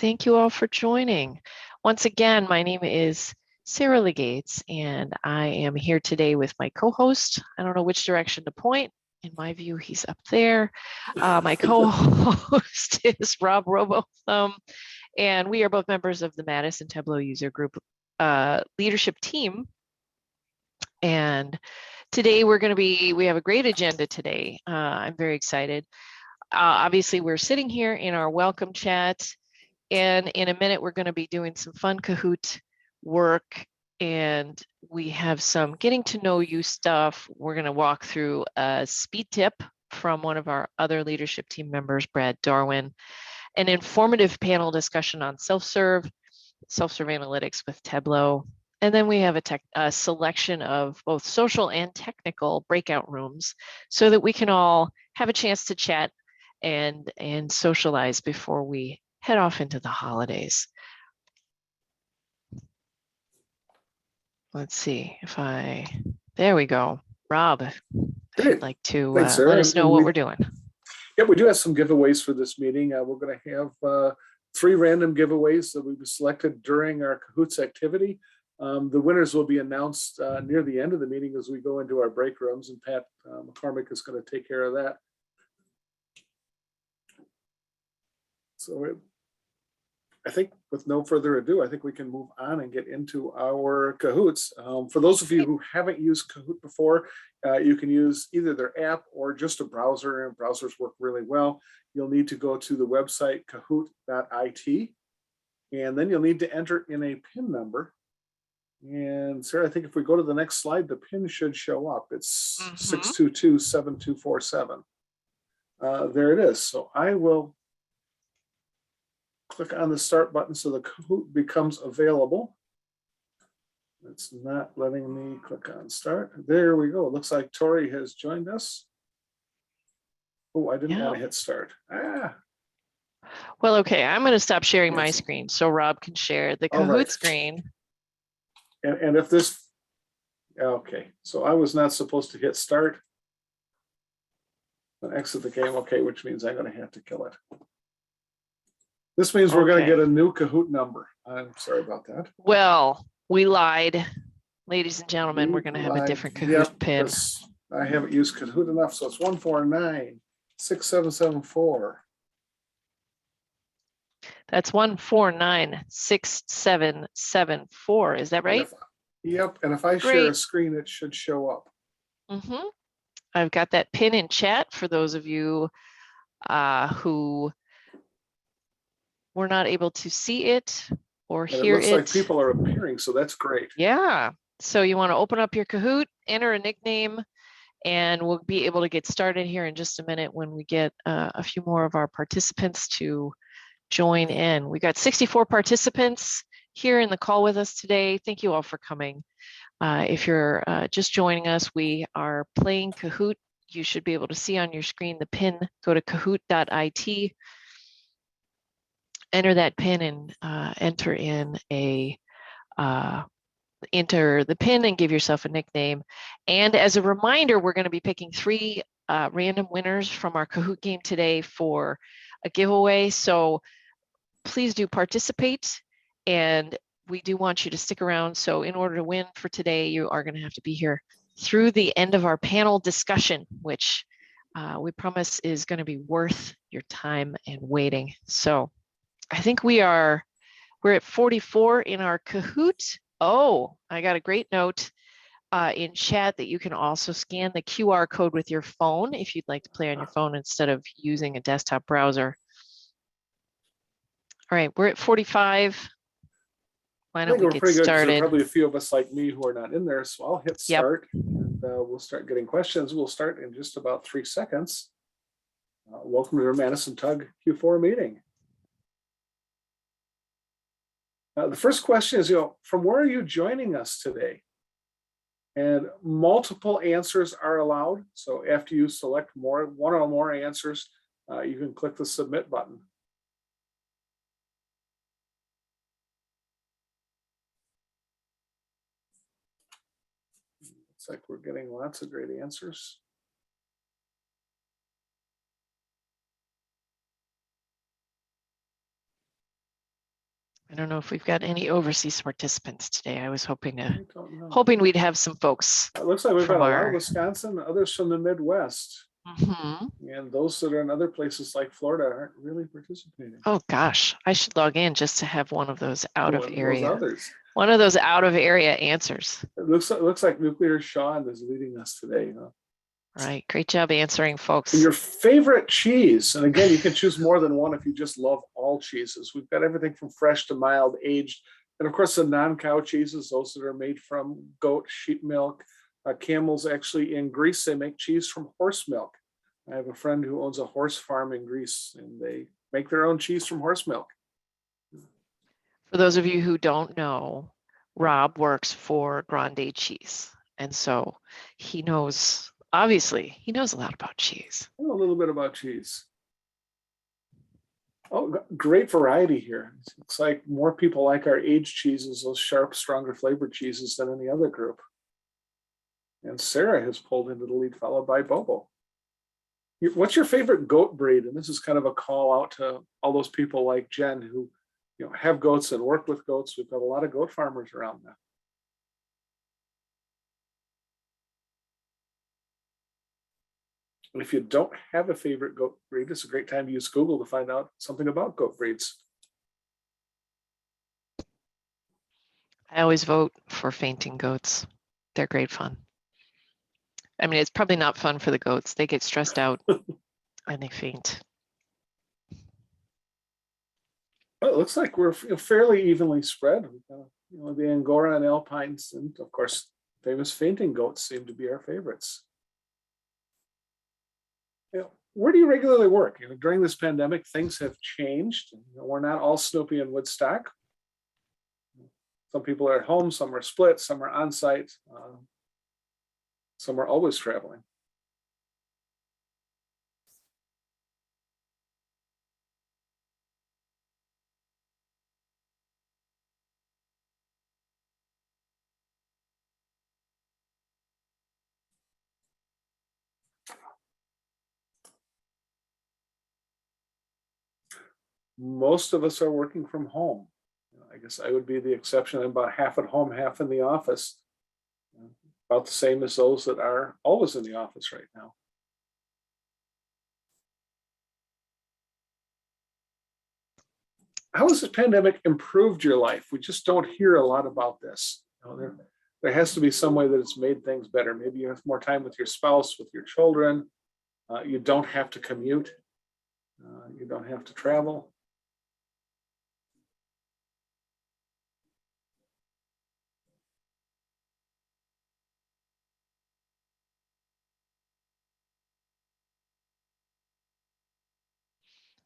Thank you all for joining. Once again, my name is Sarah Legates, and I am here today with my co-host. I don't know which direction to point. In my view, he's up there. My co-host is Robotham, and we are both members of the Madison Tableau user group leadership team. And today we have a great agenda today. I'm very excited. Obviously, we're sitting here in our welcome chat, and in a minute, we're going to be doing some fun Kahoot work, and we have some getting to know you stuff. We're going to walk through a speed tip from one of our other leadership team members, Brad Darwin, an informative panel discussion on self-serve analytics with Tableau. And then we have a selection of both social and technical breakout rooms so that we can all have a chance to chat and socialize before we head off into the holidays. Let's see if there we go. Rob, if you'd like to let us know what we're doing. Yeah, we do have some giveaways for this meeting. We're going to have 3 random giveaways that we've selected during our Kahoots activity. The winners will be announced near the end of the meeting as we go into our break rooms, and Pat McCormick is going to take care of that. So I think with no further ado, I think we can move on and get into our Kahoots. For those of you who haven't used Kahoot before, you can use either their app or just a browser, and browsers work really well. You'll need to go to the website kahoot.it, and then you'll need to enter in a PIN number. And Sarah, I think if we go to the next slide, the PIN should show up. It's 622-7247. There it is. So I will click on the start button so the Kahoot becomes available. It's not letting me click on start. There we go. It looks like Tori has joined us. Oh, I didn't want to hit start. Well, okay, I'm going to stop sharing my screen so Rob can share the Kahoot screen. And if this, okay, so I was not supposed to hit start and exit the game. Okay, which means I'm going to have to kill it. This means we're going to get a new Kahoot number. I'm sorry about that. Well, we lied. Ladies and gentlemen, we're going to have a different Kahoot pin. I haven't used Kahoot enough, so it's 149-6774. That's 149-6774. Is that right? Yep. And if I share a screen, it should show up. I've got that pin in chat for those of you who were not able to see it or hear it. It looks like people are appearing, so that's great. Yeah. So you want to open up your Kahoot, enter a nickname, and we'll be able to get started here in just a minute when we get a few more of our participants to join in. We got 64 participants here in the call with us today. Thank you all for coming. If you're just joining us, we are playing Kahoot. You should be able to see on your screen the pin. Go to kahoot.it. Enter that pin and enter the pin and give yourself a nickname. And as a reminder, we're going to be picking 3 random winners from our Kahoot game today for a giveaway. So please do participate, and we do want you to stick around. So in order to win for today, you are going to have to be here through the end of our panel discussion, which we promise is going to be worth your time and waiting. So I think we're at 44 in our Kahoot. Oh, I got a great note in chat that you can also scan the QR code with your phone if you'd like to play on your phone instead of using a desktop browser. All right, we're at 45. Why don't we get started? There are probably a few of us like me who are not in there, so I'll hit start, and we'll start getting questions. We'll start in just about 3 seconds. Welcome to our Madison Tug Q4 meeting. The first question is, from where are you joining us today? And multiple answers are allowed. So after you select one or more answers, you can click the submit button. Looks like we're getting lots of great answers. I don't know if we've got any overseas participants today. I was hoping don't know. hoping we'd have some folks. It looks like we've got from a lot our- of Wisconsin, others from the Midwest. Mhm. And those that are in other places like Florida aren't really participating. Oh gosh, I should log in just to have one of those out of Those area. others. One of those out of area answers. It looks like Nuclear Sean is leading us today. Huh? Right. Great job answering, folks. And your favorite cheese. And again, you can choose more than one if you just love all cheeses. We've got everything from fresh to mild, aged. And of course, the non-cow cheeses, those that are made from goat, sheep milk, camels. Actually, in Greece, they make cheese from horse milk. I have a friend who owns a horse farm in Greece, and they make their own cheese from horse milk. For those of you who don't know, Rob works for Grande Cheese. And so he knows, obviously, he knows a lot about cheese. I know a little bit about cheese. Oh, great variety here. It looks like more people like our aged cheeses, those sharp, stronger flavored cheeses than any other group. And Sarah has pulled into the lead, followed by Bobo. What's your favorite goat breed? And this is kind of a call out to all those people like Jen who have goats and work with goats. We've got a lot of goat farmers around now. And if you don't have a favorite goat breed, it's a great time to use Google to find out something about goat breeds. I always vote for fainting goats. They're great fun. I mean, it's probably not fun for the goats. They get stressed out and they faint. Well, it looks like we're fairly evenly spread. The Angora and Alpines, and of course, famous fainting goats seem to be our favorites. Where do you regularly work? During this pandemic, things have changed. We're not all Snoopy and Woodstock. Some people are at home, some are split, some are on site, some are always traveling. Most of us are working from home. I guess I would be the exception. I'm about half at home, half in the office. About the same as those that are always in the office right now. How has the pandemic improved your life? We just don't hear a lot about this. There has to be some way that it's made things better. Maybe you have more time with your spouse, with your children. You don't have to commute. You don't have to travel.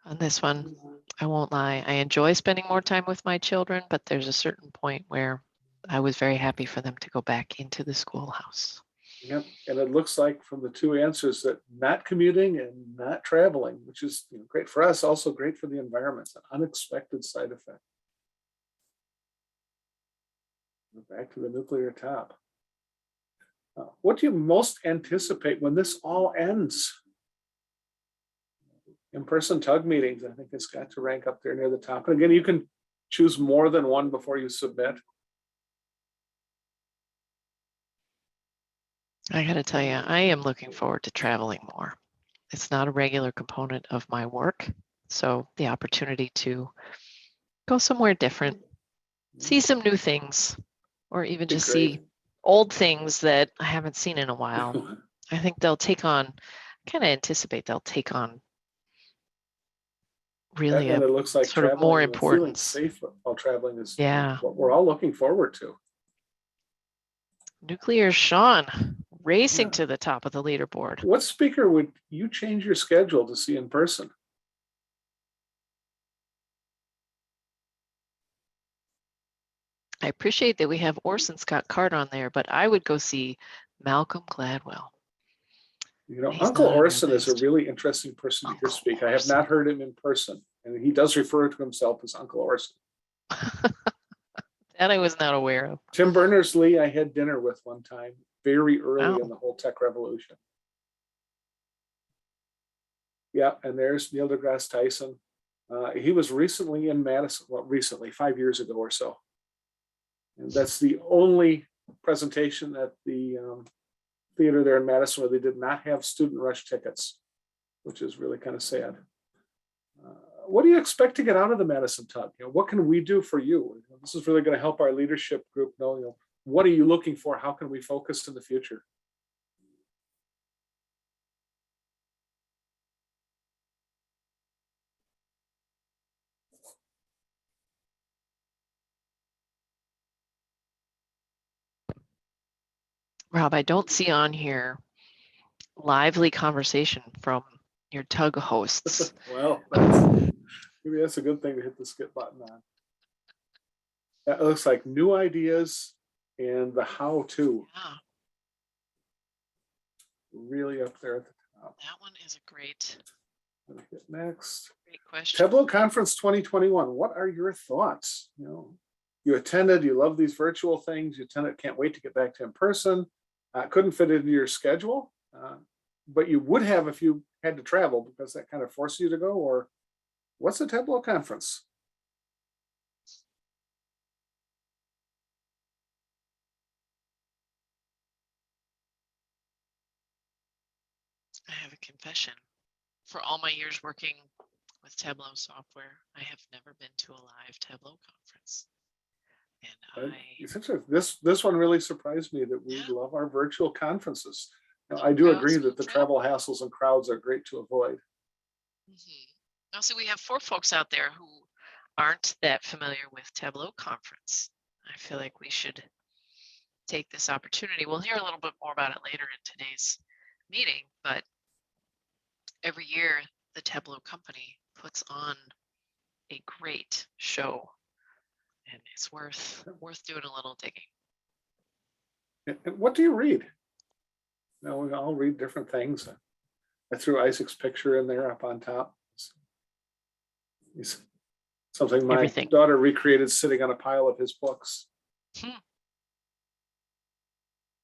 On this one, I won't lie. I enjoy spending more time with my children, but there's a certain point where I was very happy for them to go back into the schoolhouse. Yep. And it looks like from the two answers that not commuting and not traveling, which is great for us, also great for the environment, an unexpected side effect. Back to the nuclear top. What do you most anticipate when this all ends? In-person tug meetings, I think it's got to rank up there near the top. And again, you can choose more than one before you submit. I got to tell you, I am looking forward to traveling more. It's not a regular component of my work. So the opportunity to go somewhere different, see some new things, or even just see old things that I haven't seen in a while. I think they'll take on, kind of anticipate they'll take on really and it looks like sort of more importance. Safe while traveling is yeah, what we're all looking forward to. Nuclear Sean racing to the top of the leaderboard. What speaker would you change your schedule to see in person? I appreciate that we have Orson Scott Card on there, but I would go see Malcolm Gladwell. Uncle Orson is a really interesting person to hear speak. I have not heard him in person, and he does refer to himself as Uncle Orson. That I was not aware of. Tim Berners-Lee, I had dinner with one time, very early in the whole tech revolution. Yeah, and there's Neil deGrasse Tyson. He was recently in Madison, well, recently, 5 years ago or so. And that's the only presentation at the theater there in Madison where they did not have student rush tickets, which is really kind of sad. What do you expect to get out of the Madison Tug? What can we do for you? This is really going to help our leadership group know, what are you looking for? How can we focus in the future? Rob, I don't see on here lively conversation from your tug hosts. Well, maybe that's a good thing to hit the skip button on. That looks like new ideas and the how-to. Yeah, Really up there at the top. that one is a great Hit next. Great question. Tableau Conference 2021. What are your thoughts? You attended, you love these virtual things, you attended, can't wait to get back to in person. Couldn't fit into your schedule, but you would have if you had to travel because that kind of forced you to go. Or what's a Tableau conference? I have a confession. For all my years working with Tableau software, I have never been to a live Tableau conference. And Essentially, this one really surprised me that we love our virtual conferences. I do agree that the travel hassles and crowds are great to avoid. Also, we have 4 folks out there who aren't that familiar with Tableau conference. I feel like we should take this opportunity. We'll hear a little bit more about it later in today's meeting, but every year the Tableau company puts on a great show, and it's worth doing a little digging. And what do you read? We all read different things. I threw Isaac's picture in there up on top. It's something my daughter recreated sitting on a pile of his books.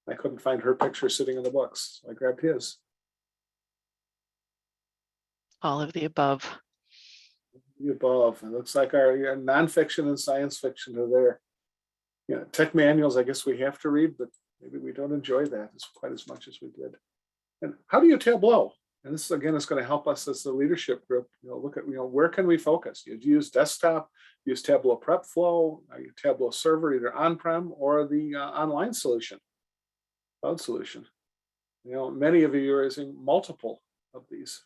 I couldn't find her picture sitting in the books, so I grabbed his. All of the above. The above. It looks like our nonfiction and science fiction are there. Tech manuals, I guess we have to read, but maybe we don't enjoy that as quite as much as we did. And how do you Tableau? And this again is going to help us as the leadership group. Look at where can we focus? You use desktop, use Tableau Prep Flow, your Tableau server, either on-prem or the online solution, cloud solution. Many of you are using multiple of these.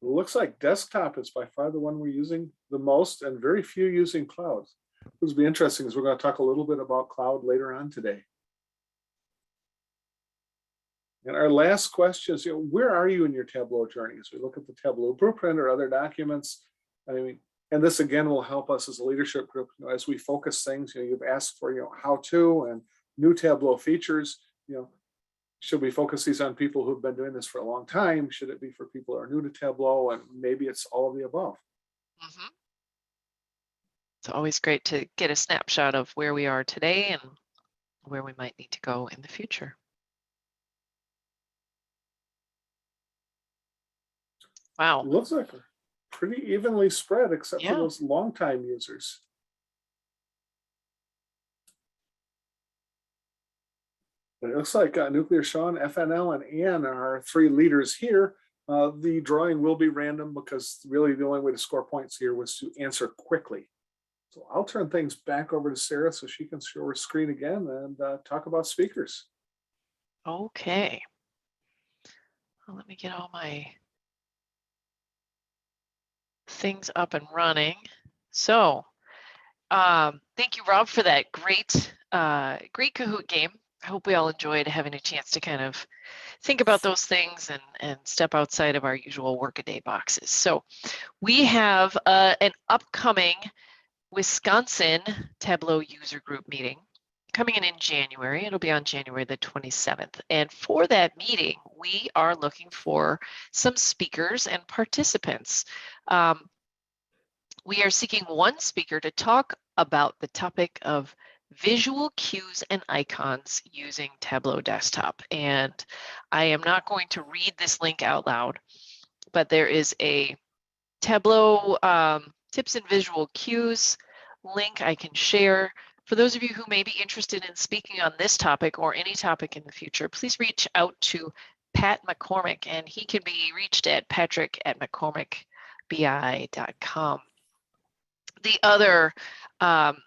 It looks like desktop is by far the one we're using the most, and very few using cloud. This will be interesting as we're going to talk a little bit about cloud later on today. And our last question is, where are you in your Tableau journey? As we look at the Tableau blueprint or other documents, and this again will help us as a leadership group as we focus things. You've asked for how to and new Tableau features. Should we focus these on people who've been doing this for a long time? Should it be for people who are new to Tableau? And maybe it's all of the above. It's always great to get a snapshot of where we are today and where we might need to go in the future. Wow. It looks like we're pretty evenly spread, except for those longtime users. It looks like Nuclear Sean, FNL, and Ann are our 3 leaders here. The drawing will be random because really the only way to score points here was to answer quickly. So I'll turn things back over to Sarah so she can show her screen again and talk about speakers. Okay. Well, let me get all my things up and running. So thank you, Rob, for that great Kahoot game. I hope we all enjoyed having a chance to kind of think about those things and step outside of our usual workaday boxes. So we have an upcoming Wisconsin Tableau user group meeting coming in January. It'll be on January the 27th. And for that meeting, we are looking for some speakers and participants. We are seeking one speaker to talk about the topic of visual cues and icons using Tableau Desktop. And I am not going to read this link out loud, but there is a Tableau tips and visual cues link I can share. For those of you who may be interested in speaking on this topic or any topic in the future, please reach out to Pat McCormick, and he can be reached at patrick@mccormickbi.com. The other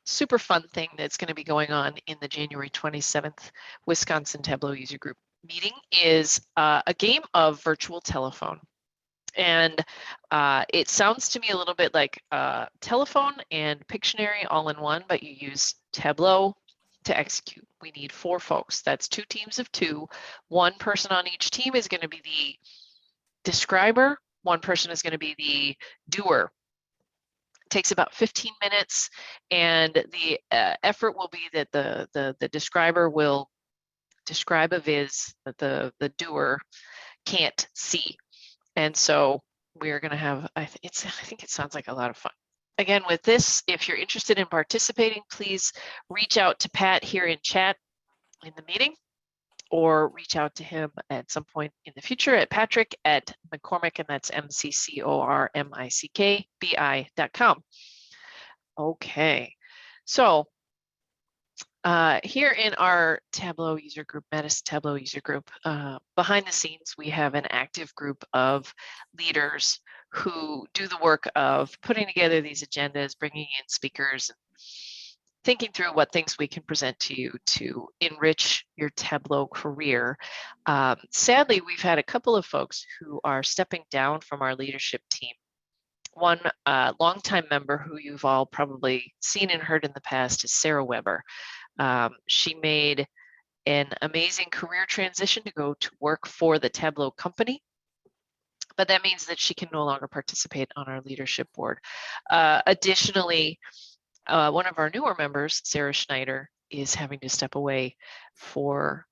super fun thing that's going to be going on in the January 27th Wisconsin Tableau User Group meeting is a game of virtual telephone. And it sounds to me a little bit like telephone and Pictionary all in one, but you use Tableau to execute. We need 4 folks. That's 2 teams of 2. 1 person on each team is going to be the describer. 1 person is going to be the doer. It takes about 15 minutes, and the effort will be that the describer will describe a viz that the doer can't see. And so we're going to have, I think it sounds like a lot of fun. Again, with this, if you're interested in participating, please reach out to Pat here in chat in the meeting, or reach out to him at some point in the future at patrick@mccormick, and that's McCormickBI.com. Okay, so here in our Tableau user group, Madison Tableau user group, behind the scenes, we have an active group of leaders who do the work of putting together these agendas, bringing in speakers, and thinking through what things we can present to you to enrich your Tableau career. Sadly, we've had a couple of folks who are stepping down from our leadership team. One longtime member who you've all probably seen and heard in the past is Sarah Weber. She made an amazing career transition to go to work for the Tableau company, but that means that she can no longer participate on our leadership board. Additionally, one of our newer members, Sarah Schneider, is having to step away for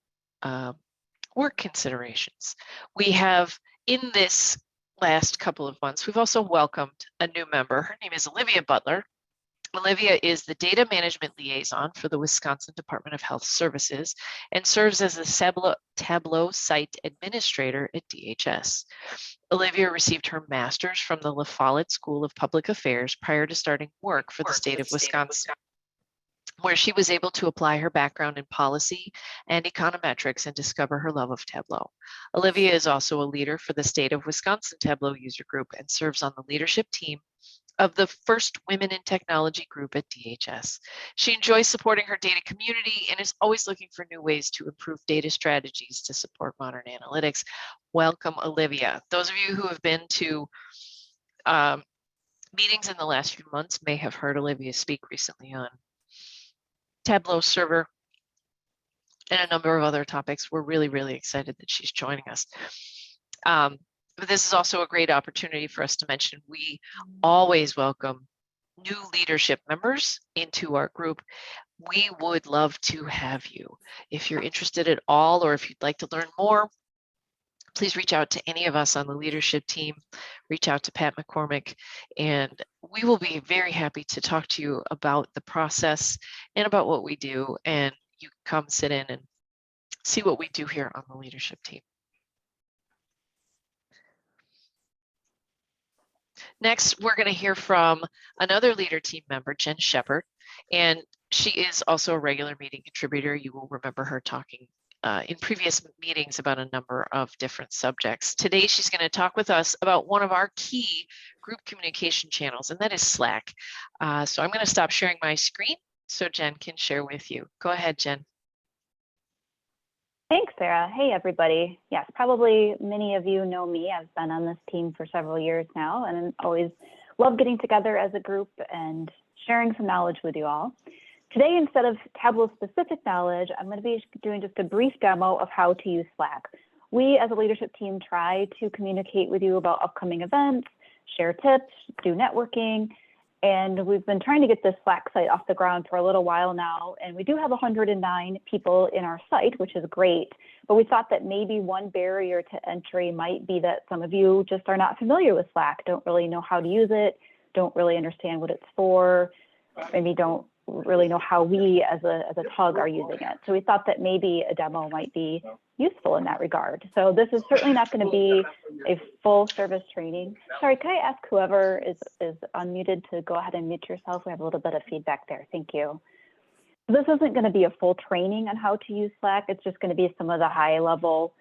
work considerations. We have, in this last couple of months, we've also welcomed a new member. Her name is Olivia Butler. Olivia is the data management liaison for the Wisconsin Department of Health Services and serves as the Tableau site administrator at DHS. Olivia received her master's from the La Follette School of Public Affairs prior to starting work for the state of Wisconsin, where she was able to apply her background in policy and econometrics and discover her love of Tableau. Olivia is also a leader for the state of Wisconsin Tableau user group and serves on the leadership team of the first Women in Technology group at DHS. She enjoys supporting her data community and is always looking for new ways to improve data strategies to support modern analytics. Welcome, Olivia. Those of you who have been to meetings in the last few months may have heard Olivia speak recently on Tableau server and a number of other topics. We're really, really excited that she's joining us. But this is also a great opportunity for us to mention we always welcome new leadership members into our group. We would love to have you. If you're interested at all, or if you'd like to learn more, please reach out to any of us on the leadership team, reach out to Pat McCormick, and we will be very happy to talk to you about the process and about what we do. And you can come sit in and see what we do here on the leadership team. Next, we're going to hear from another leader team member, Jen Shepard, and she is also a regular meeting contributor. You will remember her talking in previous meetings about a number of different subjects. Today, she's going to talk with us about one of our key group communication channels, and that is Slack. So I'm going to stop sharing my screen so Jen can share with you. Go ahead, Jen. Thanks, Sarah. Hey, everybody. Yes, probably many of you know me. I've been on this team for several years now, and always love getting together as a group and sharing some knowledge with you all. Today, instead of Tableau-specific knowledge, I'm going to be doing just a brief demo of how to use Slack. We, as a leadership team, try to communicate with you about upcoming events, share tips, do networking, and we've been trying to get this Slack site off the ground for a little while now, and we do have 109 people in our site, which is great, but we thought that maybe one barrier to entry might be that some of you just are not familiar with Slack, don't really know how to use it, don't really understand what it's for, maybe don't really know how we as a TUG are using it. So we thought that maybe a demo might be useful in that regard. So this is certainly not going to be a full service training. Sorry, can I ask whoever is unmuted to go ahead and mute yourself? We have a little bit of feedback there. Thank you. So this isn't going to be a full training on how to use Slack. It's just going to be some of the high level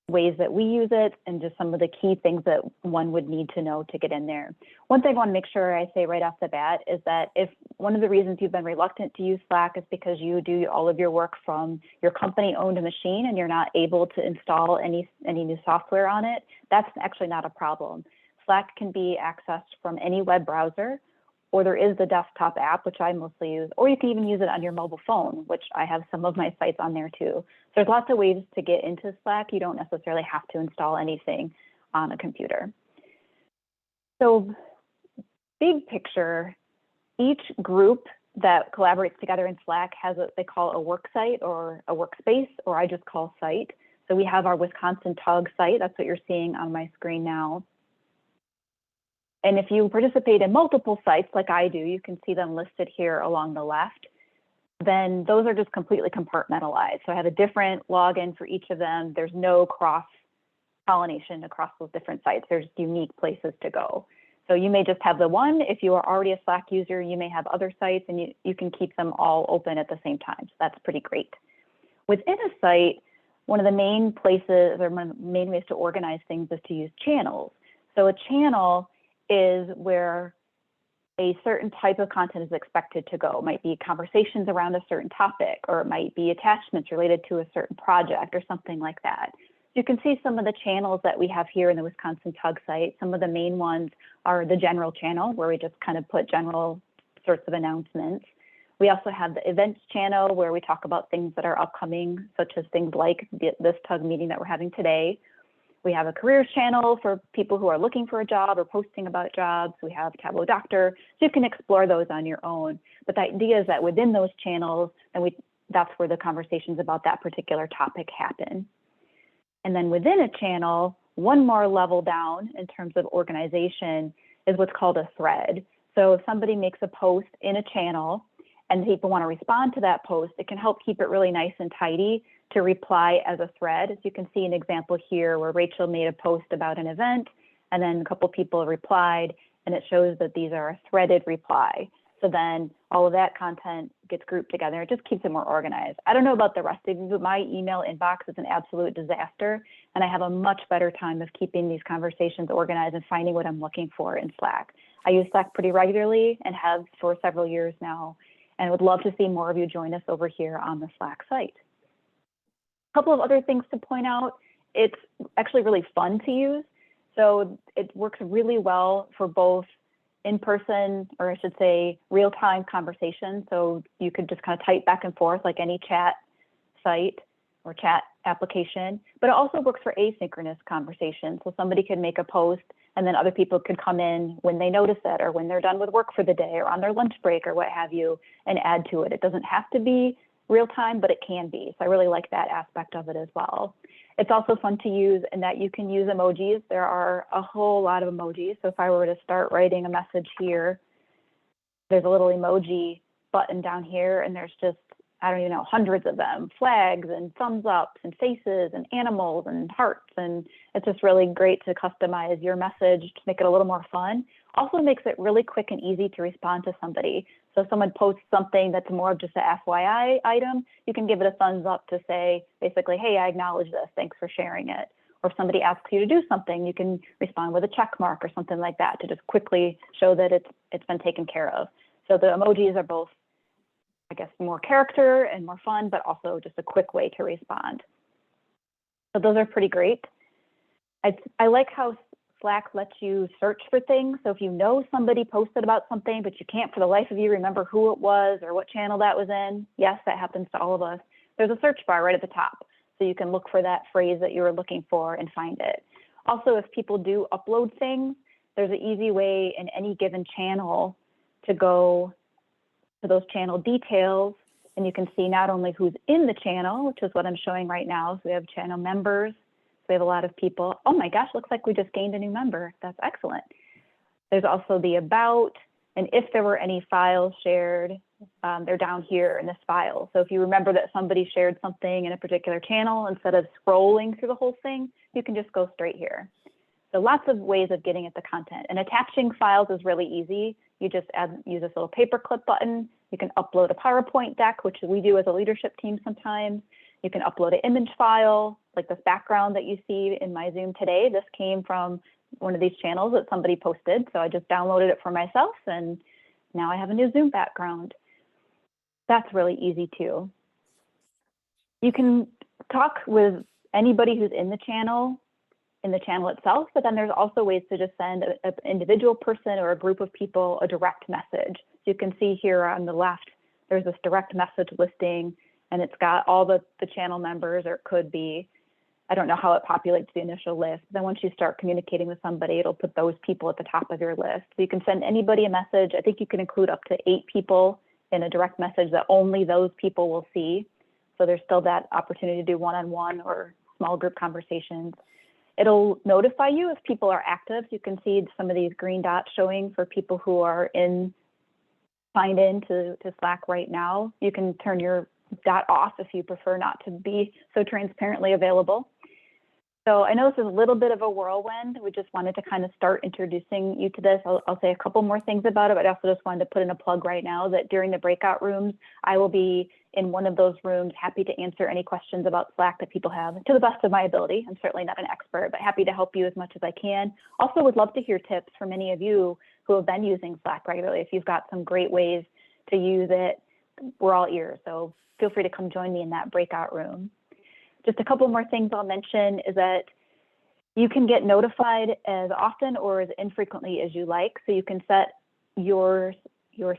ways that we use it and just some of the key things that one would need to know to get in there. One thing I want to make sure I say right off the bat is that if one of the reasons you've been reluctant to use Slack is because you do all of your work from your company owned machine and you're not able to install any new software on it, that's actually not a problem. Slack can be accessed from any web browser, or there is the desktop app, which I mostly use, or you can even use it on your mobile phone, which I have some of my sites on there too. So there's lots of ways to get into Slack. You don't necessarily have to install anything on a computer. So big picture, each group that collaborates together in Slack has what they call a work site or a workspace, or I just call site. So we have our Wisconsin TUG site. That's what you're seeing on my screen now. And if you participate in multiple sites like I do, you can see them listed here along the left, then those are just completely compartmentalized. So I have a different login for each of them. There's no cross-pollination across those different sites. There's unique places to go. So you may just have the one. If you are already a Slack user, you may have other sites and you can keep them all open at the same time. So that's pretty great. Within a site, one of the main places or one of the main ways to organize things is to use channels. So a channel is where a certain type of content is expected to go. It might be conversations around a certain topic, or it might be attachments related to a certain project or something like that. You can see some of the channels that we have here in the Wisconsin TUG site. Some of the main ones are the general channel, where we just kind of put general sorts of announcements. We also have the events channel, where we talk about things that are upcoming, such as things like this TUG meeting that we're having today. We have a careers channel for people who are looking for a job or posting about jobs. We have Tableau Doctor, so you can explore those on your own. But the idea is that within those channels, and that's where the conversations about that particular topic happen. And then within a channel, one more level down in terms of organization is what's called a thread. So if somebody makes a post in a channel and people want to respond to that post, it can help keep it really nice and tidy to reply as a thread. As you can see an example here where Rachel made a post about an event and then a couple people replied, and it shows that these are a threaded reply. So then all of that content gets grouped together. It just keeps it more organized. I don't know about the rest of you, but my email inbox is an absolute disaster, and I have a much better time of keeping these conversations organized and finding what I'm looking for in Slack. I use Slack pretty regularly and have for several years now, and would love to see more of you join us over here on the Slack site. A couple of other things to point out. It's actually really fun to use. So it works really well for both in-person, or I should say real-time conversation. So you could just kind of type back and forth like any chat site or chat application, but it also works for asynchronous conversation. So somebody could make a post and then other people could come in when they notice it or when they're done with work for the day or on their lunch break or what have you and add to it. It doesn't have to be real time, but it can be. So I really like that aspect of it as well. It's also fun to use in that you can use emojis. There are a whole lot of emojis. So if I were to start writing a message here, there's a little emoji button down here, and there's just, I don't even know, hundreds of them, flags and thumbs ups and faces and animals and hearts. And it's just really great to customize your message to make it a little more fun. Also makes it really quick and easy to respond to somebody. So if someone posts something that's more of just a FYI item, you can give it a thumbs up to say, basically, hey, I acknowledge this, thanks for sharing it. Or if somebody asks you to do something, you can respond with a check mark or something like that to just quickly show that it's been taken care of. So the emojis are both, I guess, more character and more fun, but also just a quick way to respond. So those are pretty great. I like how Slack lets you search for things. So if you know somebody posted about something, but you can't for the life of you remember who it was or what channel that was in, yes, that happens to all of us. There's a search bar right at the top. So you can look for that phrase that you were looking for and find it. Also, if people do upload things, there's an easy way in any given channel to go to those channel details. And you can see not only who's in the channel, which is what I'm showing right now. So we have channel members. We have a lot of people. Oh my gosh, looks like we just gained a new member. That's excellent. There's also the about, and if there were any files shared, They're down here in this file. So if you remember that somebody shared something in a particular channel, instead of scrolling through the whole thing, you can just go straight here. So lots of ways of getting at the content. And attaching files is really easy. You just use this little paperclip button. You can upload a PowerPoint deck, which we do as a leadership team sometimes. You can upload an image file, like this background that you see in my Zoom today. This came from one of these channels that somebody posted. So I just downloaded it for myself, and now I have a new Zoom background. That's really easy too. You can talk with anybody who's in the channel itself, but then there's also ways to just send an individual person or a group of people a direct message. So you can see here on the left, there's this direct message listing, and it's got all the channel members, or it could be, I don't know how it populates the initial list. Then once you start communicating with somebody, it'll put those people at the top of your list. So you can send anybody a message. I think you can include up to 8 people in a direct message that only those people will see. So there's still that opportunity to do one-on-one or small group conversations. It'll notify you if people are active. You can see some of these green dots showing for people who are signed in to Slack right now. You can turn your dot off if you prefer not to be so transparently available. So I know this is a little bit of a whirlwind. We just wanted to kind of start introducing you to this. I'll say a couple more things about it, but I also just wanted to put in a plug right now that during the breakout rooms, I will be in one of those rooms, happy to answer any questions about Slack that people have to the best of my ability. I'm certainly not an expert, but happy to help you as much as I can. Also would love to hear tips from any of you who have been using Slack regularly. If you've got some great ways to use it, we're all ears. So feel free to come join me in that breakout room. Just a couple more things I'll mention is that you can get notified as often or as infrequently as you like. So you can set your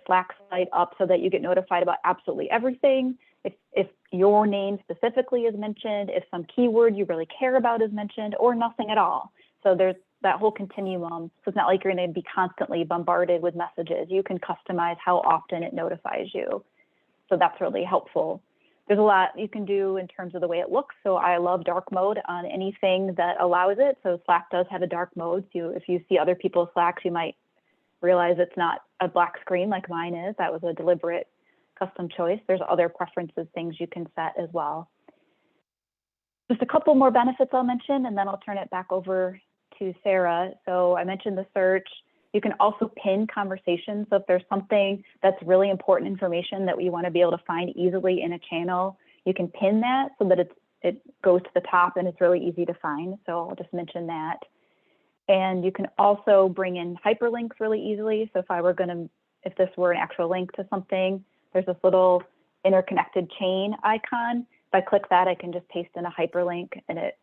Slack site up so that you get notified about absolutely everything. If your name specifically is mentioned, if some keyword you really care about is mentioned, or nothing at all. So there's that whole continuum. So it's not like you're going to be constantly bombarded with messages. You can customize how often it notifies you. So that's really helpful. There's a lot you can do in terms of the way it looks. So I love dark mode on anything that allows it. So Slack does have a dark mode. So if you see other people's Slacks, you might realize it's not a black screen like mine is. That was a deliberate custom choice. There's other preferences, things you can set as well. Just a couple more benefits I'll mention, and then I'll turn it back over to Sarah. So I mentioned the search. You can also pin conversations. So if there's something that's really important information that we want to be able to find easily in a channel, you can pin that so that it goes to the top and it's really easy to find. So I'll just mention that. And you can also bring in hyperlinks really easily. So if this were an actual link to something, there's this little interconnected chain icon. If I click that, I can just paste in a hyperlink and it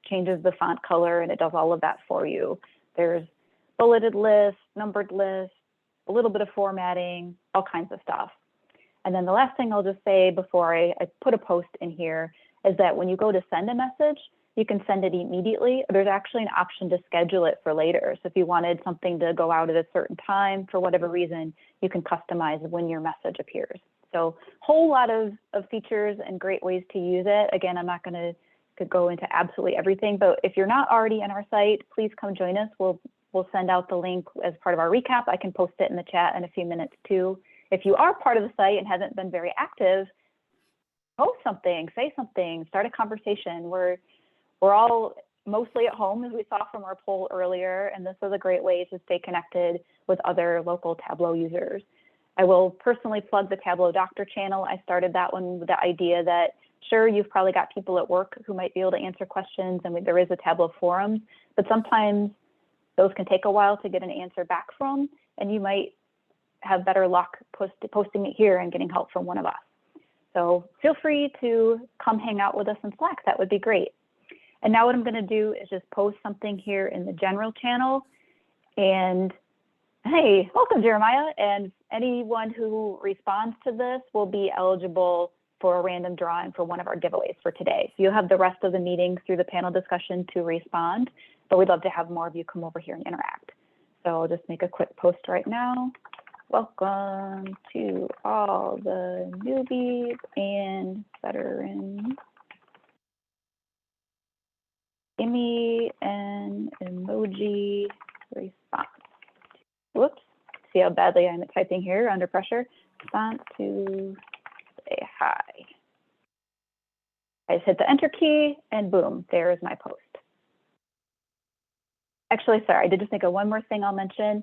changes the font color and it does all of that for you. There's bulleted lists, numbered lists, a little bit of formatting, all kinds of stuff. And then the last thing I'll just say before I put a post in here is that when you go to send a message, you can send it immediately. There's actually an option to schedule it for later. So if you wanted something to go out at a certain time for whatever reason, you can customize when your message appears. So whole lot of features and great ways to use it. Again, I'm not going to go into absolutely everything, but if you're not already in our site, please come join us. We'll send out the link as part of our recap. I can post it in the chat in a few minutes too. If you are part of the site and haven't been very active, post something, say something, start a conversation. We're all mostly at home, as we saw from our poll earlier, and this is a great way to stay connected with other local Tableau users. I will personally plug the Tableau Doctor channel. I started that one with the idea that, sure, you've probably got people at work who might be able to answer questions, and there is a Tableau forum, but sometimes those can take a while to get an answer back from, and you might have better luck posting it here and getting help from one of us. So feel free to come hang out with us in Slack. That would be great. And now what I'm going to do is just post something here in the general channel. And hey, welcome, Jeremiah. And anyone who responds to this will be eligible for a random drawing for one of our giveaways for today. So you'll have the rest of the meeting through the panel discussion to respond, but we'd love to have more of you come over here and interact. So I'll just make a quick post right now. Welcome to all the newbies and veterans. Give me an emoji response. Whoops, see how badly I'm typing here under pressure. want to say hi. I just hit the enter key and boom, there's my post. Actually, sorry, I did just think of one more thing I'll mention.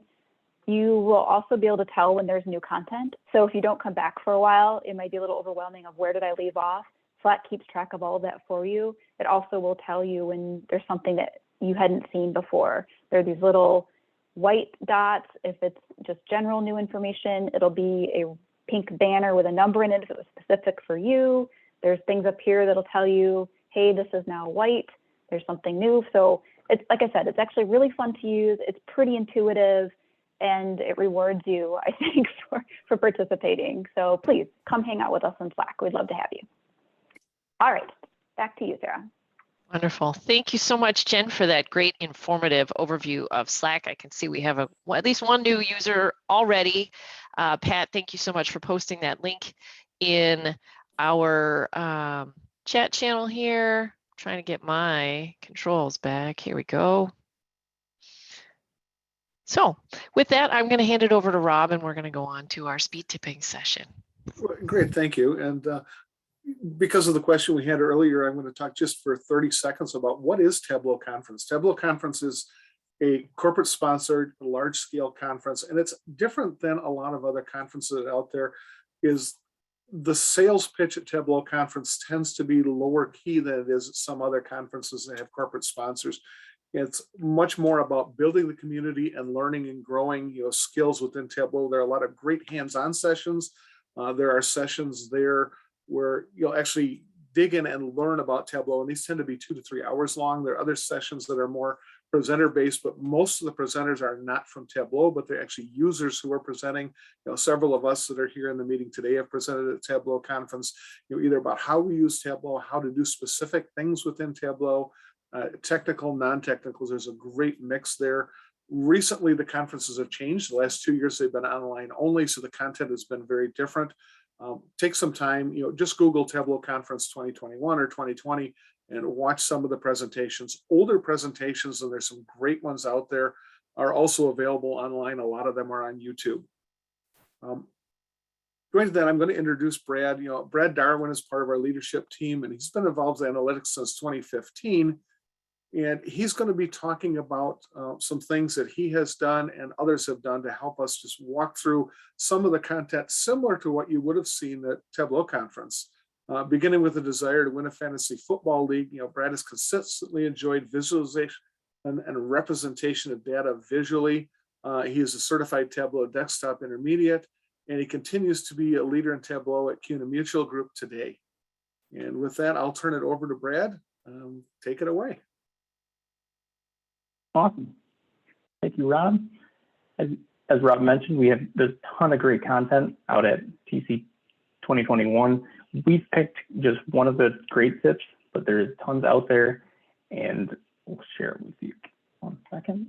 You will also be able to tell when there's new content. So if you don't come back for a while, it might be a little overwhelming of where did I leave off. Slack keeps track of all of that for you. It also will tell you when there's something that you hadn't seen before. There are these little white dots. If it's just general new information, it'll be a pink banner with a number in it if it was specific for you. There's things up here that'll tell you, hey, this is now white. There's something new. So it's, like I said, it's actually really fun to use. It's pretty intuitive and it rewards you, I think, for participating. So please come hang out with us on Slack. We'd love to have you. All right, back to you, Sarah. Wonderful. Thank you so much, Jen, for that great informative overview of Slack. I can see we have at least one new user already. Pat, thank you so much for posting that link in our chat channel here. I'm trying to get my controls back. Here we go. So with that, I'm going to hand it over to Rob, and we're going to go on to our speed tipping session. Great, thank you. And because of the question we had earlier, I'm going to talk just for 30 seconds about what is Tableau Conference. Tableau Conference is a corporate sponsored large scale conference, and it's different than a lot of other conferences out there. Is the sales pitch at Tableau Conference tends to be lower key than it is at some other conferences that have corporate sponsors. It's much more about building the community and learning and growing, skills within Tableau. There are a lot of great hands-on sessions. There are sessions there where you'll actually dig in and learn about Tableau, and these tend to be 2 to 3 hours long. There are other sessions that are more presenter-based, but most of the presenters are not from Tableau, but they're actually users who are presenting. Several of us that are here in the meeting today have presented at Tableau Conference, either about how we use Tableau, how to do specific things within Tableau, technical, non-technicals. There's a great mix there. Recently, the conferences have changed. The last 2 years, they've been online only, so the content has been very different. Take some time, just Google Tableau Conference 2021 or 2020 and watch some of the presentations. Older presentations, and there's some great ones out there, are also available online. A lot of them are on YouTube. Going to that, I'm going to introduce Brad. Brad Darwin is part of our leadership team, and he's been involved in analytics since 2015. And he's going to be talking about some things that he has done and others have done to help us just walk through some of the content similar to what you would have seen at Tableau Conference. Beginning with the desire to win a fantasy football league, Brad has consistently enjoyed visualization and representation of data visually. He is a certified Tableau desktop intermediate, and he continues to be a leader in Tableau at CUNA Mutual Group today. And with that, I'll turn it over to Brad. Take it away. Awesome. Thank you, Rob. As Rob mentioned, there's a ton of great content out at TC 2021. We've picked just one of the great tips, but there's tons out there, and we'll share it with you. 1 second.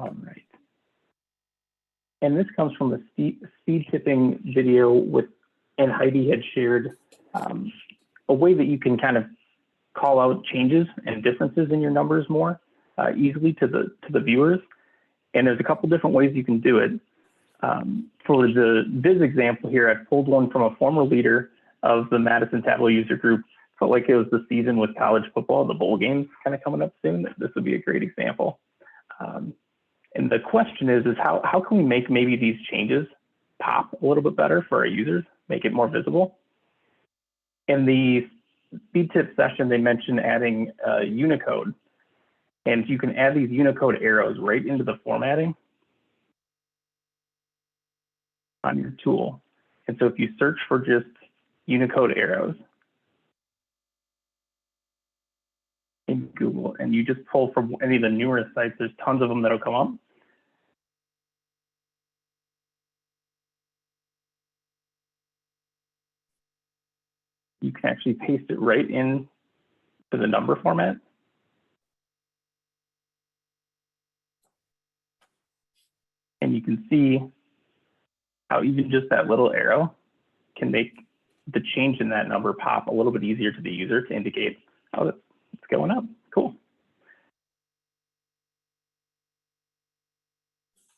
All right. And this comes from the speed tipping video and Heidi had shared a way that you can kind of call out changes and differences in your numbers more easily to the viewers. And there's a couple different ways you can do it. For this example here, I pulled one from a former leader of the Madison Tableau user group. Felt like it was the season with college football, the bowl games kind of coming up soon. This would be a great example. And the question is how can we make maybe these changes pop a little bit better for our users, make it more visible? In the speed tip session, they mentioned adding unicode. And you can add these unicode arrows right into the formatting on your tool. And so if you search for just unicode arrows in Google, and you just pull from any of the newer sites, there's tons of them that'll come up. You can actually paste it right in to the number format. And you can see how even just that little arrow can make the change in that number pop a little bit easier to the user to indicate, oh, it's going up. Cool.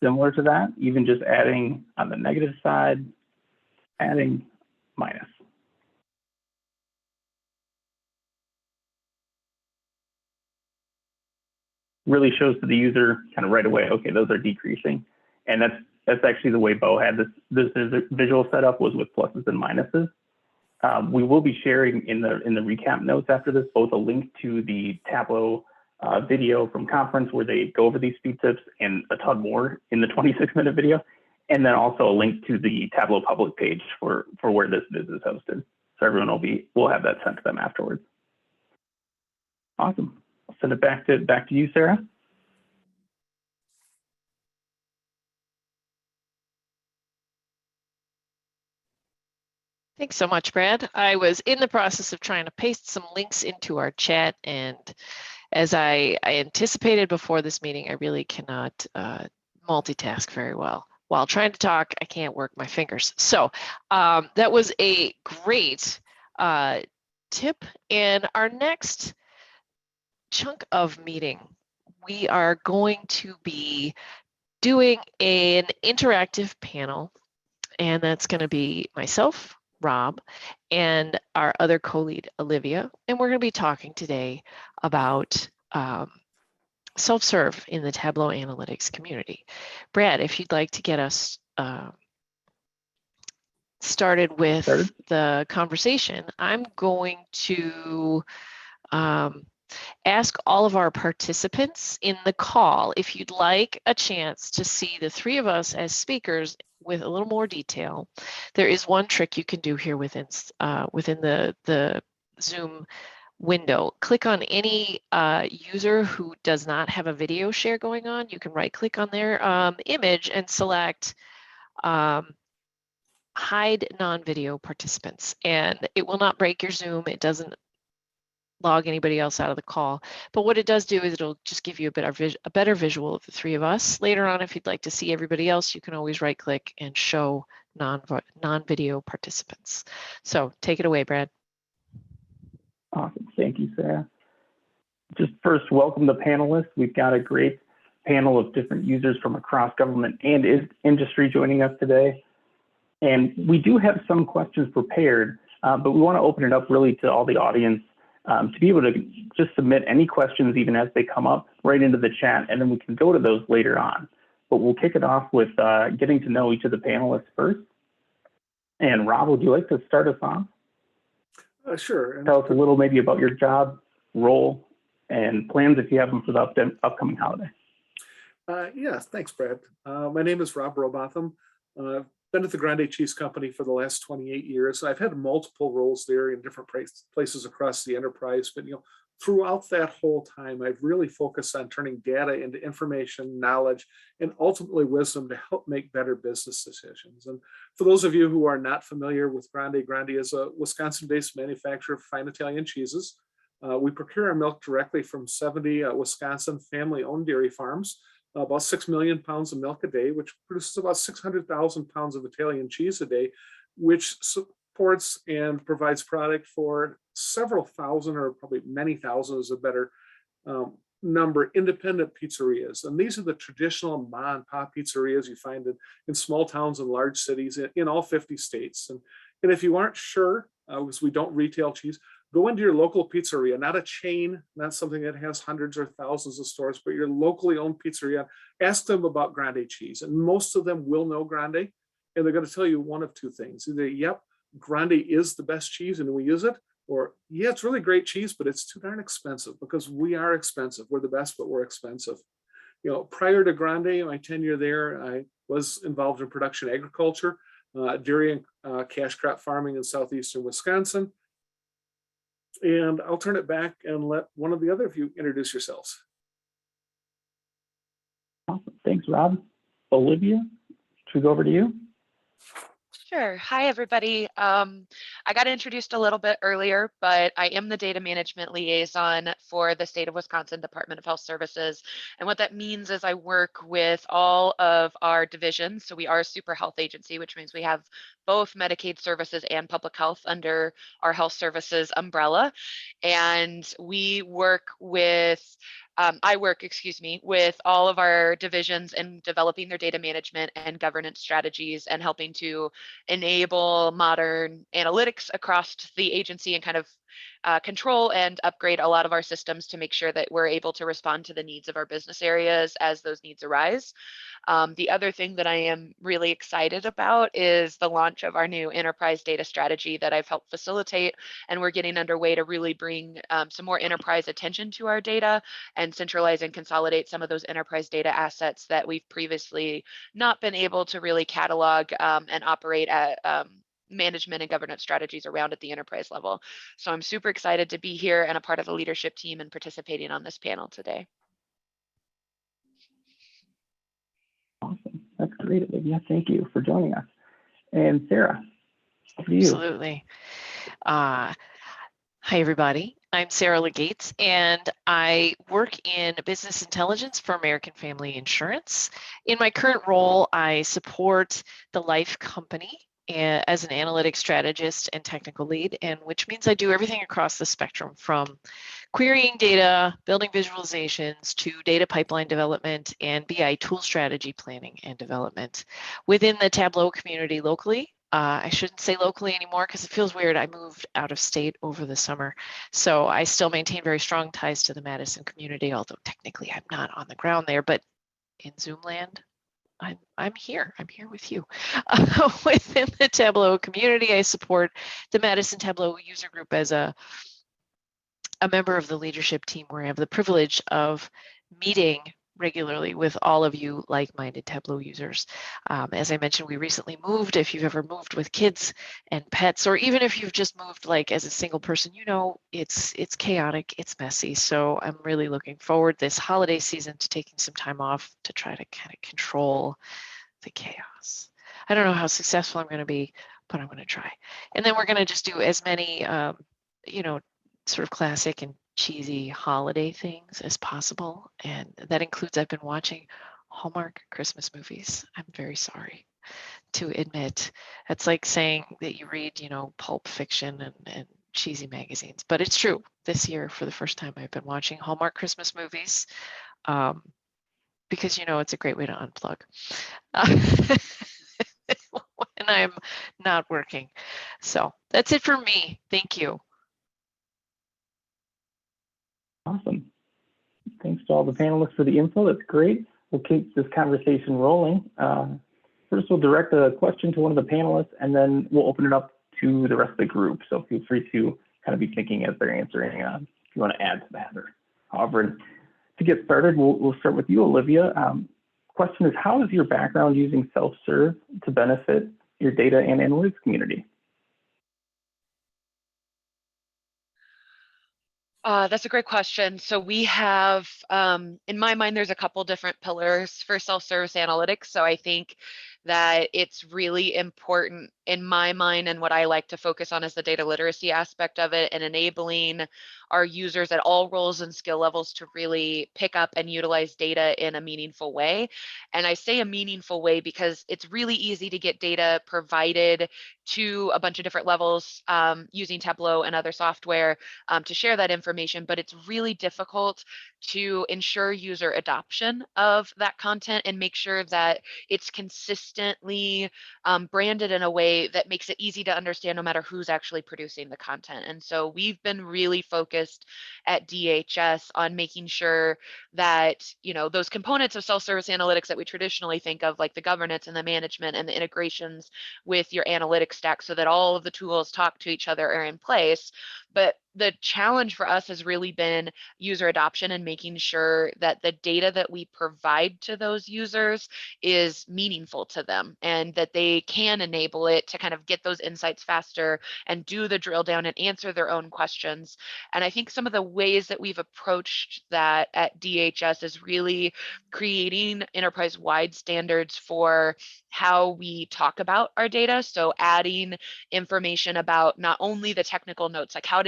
similar to that, even just adding on the negative side, adding minus. Really shows to the user kind of right away, okay, those are decreasing. And that's actually the way Bo had this visual setup, was with pluses and minuses. We will be sharing in the recap notes after this, both a link to the Tableau video from conference where they go over these speed tips and a ton more in the 26-minute video. And then also a link to the Tableau public page for where this viz is hosted. So everyone will have that sent to them afterwards. Awesome. I'll send it back to you, Sarah. Thanks so much, Brad. I was in the process of trying to paste some links into our chat, and as I anticipated before this meeting, I really cannot multitask very well. While trying to talk, I can't work my fingers. So that was a great tip. And our next chunk of meeting, we are going to be doing an interactive panel, and that's going to be myself, Rob, and our other co-lead, Olivia, and we're going to be talking today about self-serve in the Tableau analytics community. Brad, if you'd like to get us started with the conversation, I'm going to ask all of our participants in the call if you'd like a chance to see the three of us as speakers with a little more detail. There is one trick you can do here within the Zoom window. Click on any user who does not have a video share going on. You can right click on their image and select hide non-video participants, and it will not break your Zoom. It doesn't log anybody else out of the call, but what it does do is it'll just give you a better visual of the three of us. Later on, if you'd like to see everybody else, you can always right click and show non-video participants. So take it away, Brad. Awesome, thank you, Sarah. Just first, welcome the panelists. We've got a great panel of different users from across government and industry joining us today. And we do have some questions prepared, but we want to open it up really to all the audience to be able to just submit any questions even as they come up right into the chat, and then we can go to those later on. But we'll kick it off with getting to know each of the panelists first. And Rob, would you like to start us off? Sure. Tell us a little maybe about your job, role, and plans if you have them for the upcoming holiday. Yes, thanks, Brad. My name is Rob Robotham. I've been at the Grande Cheese Company for the last 28 years. I've had multiple roles there in different places across the enterprise, but throughout that whole time, I've really focused on turning data into information, knowledge, and ultimately wisdom to help make better business decisions. And for those of you who are not familiar with Grande, Grande is a Wisconsin-based manufacturer of fine Italian cheeses. We procure our milk directly from 70 Wisconsin family-owned dairy farms, about 6 million pounds of milk a day, which produces about 600,000 pounds of Italian cheese a day, which supports and provides product for several thousand, or probably many thousand is a better number, independent pizzerias. And these are the traditional mom and pop pizzerias you find in small towns and large cities in all 50 states. And if you aren't sure, because we don't retail cheese, go into your local pizzeria, not a chain, not something that has hundreds or thousands of stores, but your locally owned pizzeria. Ask them about Grande cheese, and most of them will know Grande, and they're going to tell you one of two things. Either, yep, Grande is the best cheese and we use it, or yeah, it's really great cheese, but it's too darn expensive, because we are expensive. We're the best, but we're expensive. Prior to Grande, my tenure there, I was involved in production agriculture, dairy and cash crop farming in southeastern Wisconsin. And I'll turn it back and let one of the other of you introduce yourselves. Awesome. Thanks, Rob. Olivia, should we go over to you? Sure. Hi, everybody. I got introduced a little bit earlier, but I am the data management liaison for the state of Wisconsin Department of Health Services. And what that means is I work with all of our divisions. So we are a super health agency, which means we have both Medicaid services and public health under our health services umbrella. And we work with, I work, excuse me, with all of our divisions in developing their data management and governance strategies and helping to enable modern analytics across the agency and kind of control and upgrade a lot of our systems to make sure that we're able to respond to the needs of our business areas as those needs arise. The other thing that I am really excited about is the launch of our new enterprise data strategy that I've helped facilitate, and we're getting underway to really bring some more enterprise attention to our data and centralize and consolidate some of those enterprise data assets that we've previously not been able to really catalog and operate at management and governance strategies around at the enterprise level. So I'm super excited to be here and a part of the leadership team and participating on this panel today. Awesome. That's great, Olivia. Thank you for joining us. And Sarah, over to you. Absolutely. Hi, everybody. I'm Sarah Legates, and I work in business intelligence for American Family Insurance. In my current role, I support the Life company as an analytics strategist and technical lead, and which means I do everything across the spectrum from querying data, building visualizations, to data pipeline development and BI tool strategy planning and development. Within the Tableau community locally, I shouldn't say locally anymore because it feels weird. I moved out of state over the summer. So I still maintain very strong ties to the Madison community, although technically I'm not on the ground there, but in Zoom land, I'm here. I'm here with you. Within the Tableau community, I support the Madison Tableau user group as a member of the leadership team, where I have the privilege of meeting regularly with all of you like-minded Tableau users. As I mentioned, we recently moved. If you've ever moved with kids and pets, or even if you've just moved like as a single person, you know, it's chaotic, it's messy. So I'm really looking forward this holiday season to taking some time off to try to kind of control the chaos. I don't know how successful I'm going to be, but I'm going to try. And then we're going to just do as many, you know, sort of classic and cheesy holiday things as possible. And that includes, I've been watching Hallmark Christmas movies. I'm very sorry to admit. That's like saying that you read, you know, pulp fiction and cheesy magazines, but it's true. This year, for the first time, I've been watching Hallmark Christmas movies because, you know, it's a great way to unplug when I'm not working. So that's it for me. Thank you. Awesome. Thanks to all the panelists for the info. That's great. We'll keep this conversation rolling. First, we'll direct a question to one of the panelists, and then we'll open it up to the rest of the group. So feel free to kind of be thinking as they're answering if you want to add to that. However, to get started, we'll start with you, Olivia. Question is, how is your background using self-serve to benefit your data and analytics community? That's a great question. So we have, in my mind, there's a couple different pillars for self-service analytics. So I think that it's really important in my mind, and what I like to focus on is the data literacy aspect of it and enabling our users at all roles and skill levels to really pick up and utilize data in a meaningful way. And I say a meaningful way because it's really easy to get data provided to a bunch of different levels using Tableau and other software to share that information, but it's really difficult to ensure user adoption of that content and make sure that it's consistently branded in a way that makes it easy to understand no matter who's actually producing the content. And so we've been really focused at DHS on making sure that, you know, those components of self-service analytics that we traditionally think of, like the governance and the management and the integrations with your analytics stack, so that all of the tools talk to each other, are in place. But the challenge for us has really been user adoption and making sure that the data that we provide to those users is meaningful to them and that they can enable it to kind of get those insights faster and do the drill down and answer their own questions. And I think some of the ways that we've approached that at DHS is really creating enterprise-wide standards for how we talk about our data. So adding information about not only the technical notes, like how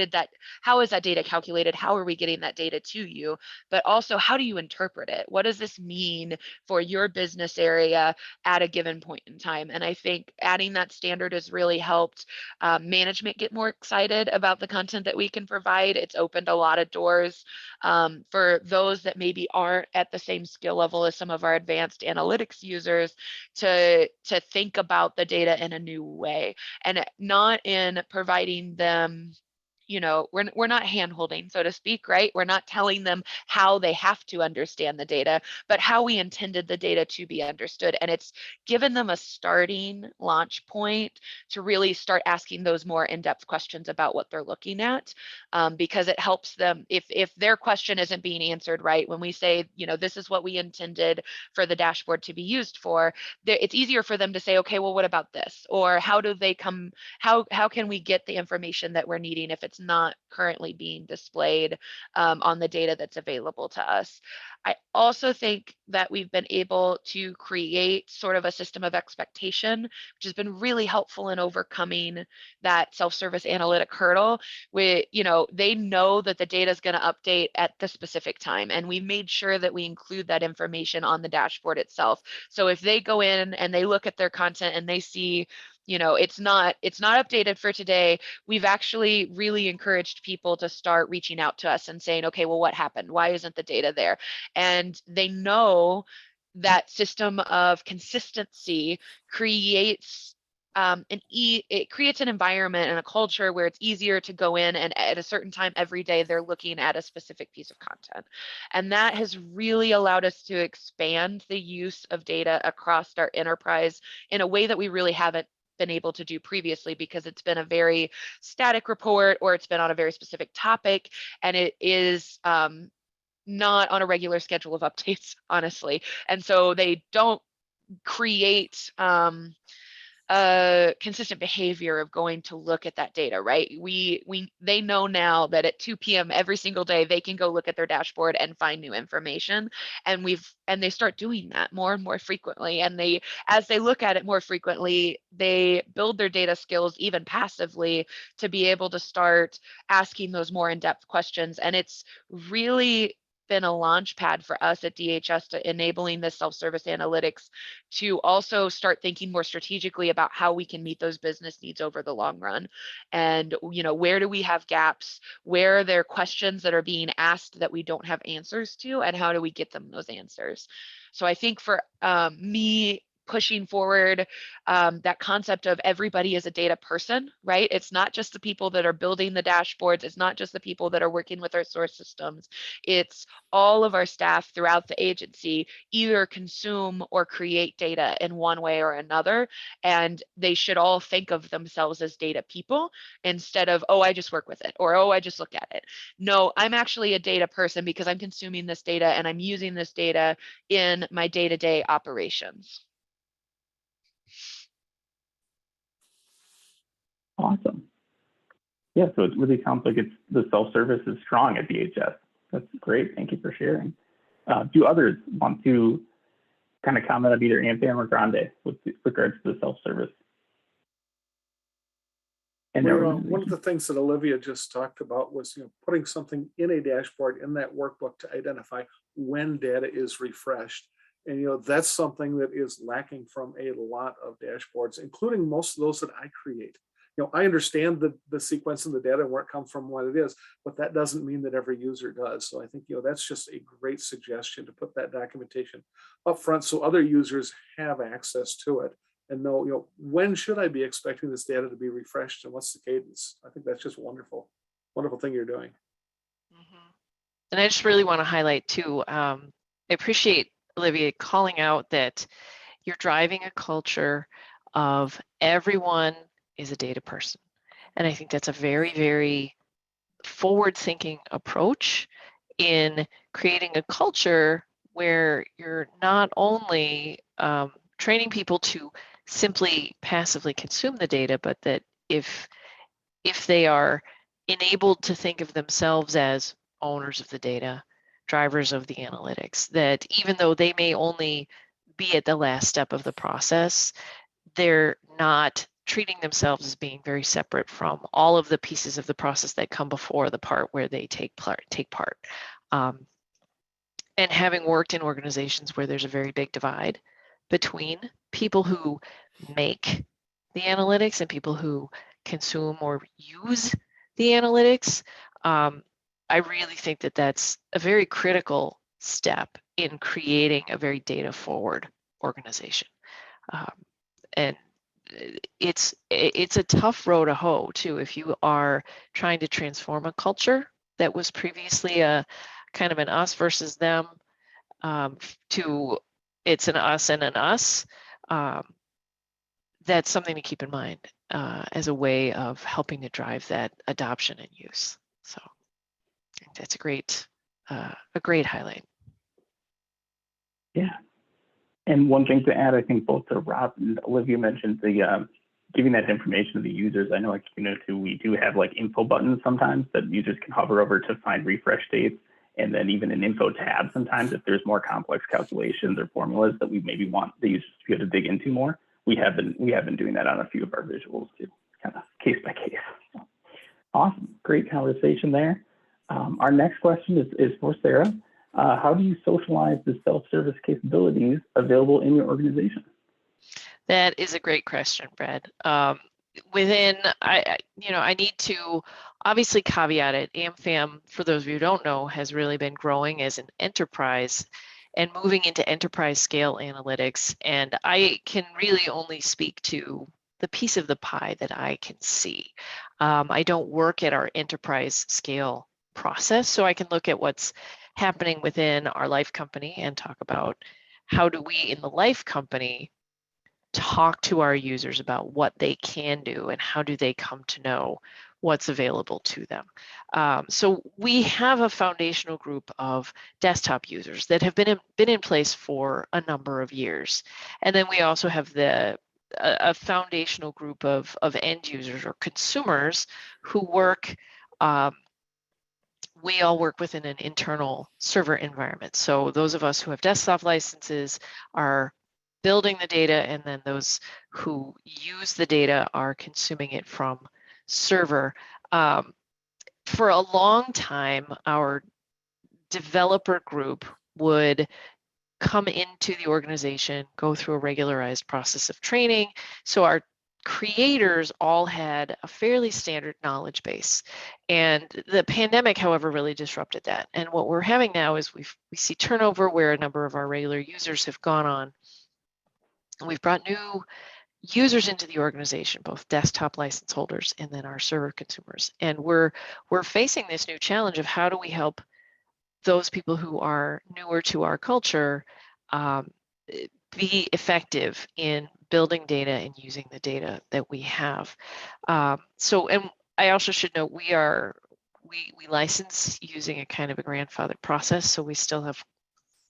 is that data calculated? How are we getting that data to you? But also, how do you interpret it? What does this mean for your business area at a given point in time? And I think adding that standard has really helped management get more excited about the content that we can provide. It's opened a lot of doors for those that maybe aren't at the same skill level as some of our advanced analytics users to think about the data in a new way, and not in providing them, we're not hand-holding, so to speak, right? We're not telling them how they have to understand the data, but how we intended the data to be understood. And it's given them a starting launch point to really start asking those more in-depth questions about what they're looking at, because it helps them if their question isn't being answered right, when we say, this is what we intended for the dashboard to be used for, it's easier for them to say, okay, well, what about this? Or how can we get the information that we're needing if it's not currently being displayed on the data that's available to us? I also think that we've been able to create sort of a system of expectation, which has been really helpful in overcoming that self-service analytic hurdle. They know that the data is going to update at the specific time, and we made sure that we include that information on the dashboard itself. So if they go in and they look at their content and they see, it's not updated for today, we've actually really encouraged people to start reaching out to us and saying, okay, well, what happened? Why isn't the data there? And they know that system of consistency creates it creates an environment and a culture where it's easier to go in and at a certain time every day they're looking at a specific piece of content. And that has really allowed us to expand the use of data across our enterprise in a way that we really haven't been able to do previously, because it's been a very static report, or it's been on a very specific topic, and it is not on a regular schedule of updates, honestly. And so they don't create a consistent behavior of going to look at that data, right? They know now that at 2 p.m. every single day they can go look at their dashboard and find new information, and they start doing that more and more frequently. And as they look at it more frequently, they build their data skills even passively to be able to start asking those more in-depth questions. And it's really been a launch pad for us at DHS to enabling this self-service analytics to also start thinking more strategically about how we can meet those business needs over the long run. And, where do we have gaps? Where are there questions that are being asked that we don't have answers to? And how do we get them those answers? So I think for me, pushing forward that concept of everybody is a data person, right? It's not just the people that are building the dashboards. It's not just the people that are working with our source systems. It's all of our staff throughout the agency either consume or create data in one way or another. And they should all think of themselves as data people instead of, oh, I just work with it, or, oh, I just look at it. No, I'm actually a data person because I'm consuming this data and I'm using this data in my day-to-day operations. Awesome. Yeah, so it really sounds like the self-service is strong at DHS. That's great. Thank you for sharing. Do others want to kind of comment on either Anthem or Grande with regards to the self-service? And one of the things that Olivia just talked about was putting something in a dashboard in that workbook to identify when data is refreshed. And that's something that is lacking from a lot of dashboards, including most of those that I create. I understand the sequence of the data and where it comes from, what it is, but that doesn't mean that every user does. So I think, that's just a great suggestion to put that documentation up front so other users have access to it and know, when should I be expecting this data to be refreshed and what's the cadence? I think that's just wonderful, wonderful thing you're doing. Mm-hmm. And I just really want to highlight too, I appreciate Olivia calling out that you're driving a culture of everyone is a data person. And I think that's a very, very forward-thinking approach in creating a culture where you're not only training people to simply passively consume the data, but that if they are enabled to think of themselves as owners of the data, drivers of the analytics, that even though they may only be at the last step of the process. They're not treating themselves as being very separate from all of the pieces of the process that come before the part where they take part. And having worked in organizations where there's a very big divide between people who make the analytics and people who consume or use the analytics, I really think that that's a very critical step in creating a very data forward organization. And it's a tough row to hoe too, if you are trying to transform a culture that was previously a kind of an us versus them, to it's an us and an us. That's something to keep in mind as a way of helping to drive that adoption and use. So I think that's a great highlight. Yeah. And one thing to add, I think both Rob and Olivia mentioned the giving that information to the users. I know at Keynote too, we do have like info buttons sometimes that users can hover over to find refresh dates, and then even an info tab sometimes if there's more complex calculations or formulas that we maybe want the users to be able to dig into more. We have been doing that on a few of our visuals too, kind of case by case. So, awesome, great conversation there. Our next question is for Sarah. How do you socialize the self-service capabilities available in your organization? That is a great question, Brad. I need to obviously caveat it. AmFam, for those of you who don't know, has really been growing as an enterprise and moving into enterprise scale analytics. And I can really only speak to the piece of the pie that I can see. I don't work at our enterprise scale process, so I can look at what's happening within our life company and talk about how do we in the life company talk to our users about what they can do and how do they come to know what's available to them. So we have a foundational group of desktop users that have been in place for a number of years. And then we also have a foundational group of end users or consumers who work, we all work within an internal server environment. So those of us who have desktop licenses are building the data, and then those who use the data are consuming it from server. For a long time, our developer group would come into the organization, go through a regularized process of training. So our creators all had a fairly standard knowledge base. And the pandemic, however, really disrupted that. And what we're having now is we see turnover where a number of our regular users have gone on. And we've brought new users into the organization, both desktop license holders and then our server consumers. And we're facing this new challenge of how do we help those people who are newer to our culture be effective in building data and using the data that we have. And I also should note we license using a kind of a grandfathered process, so we still have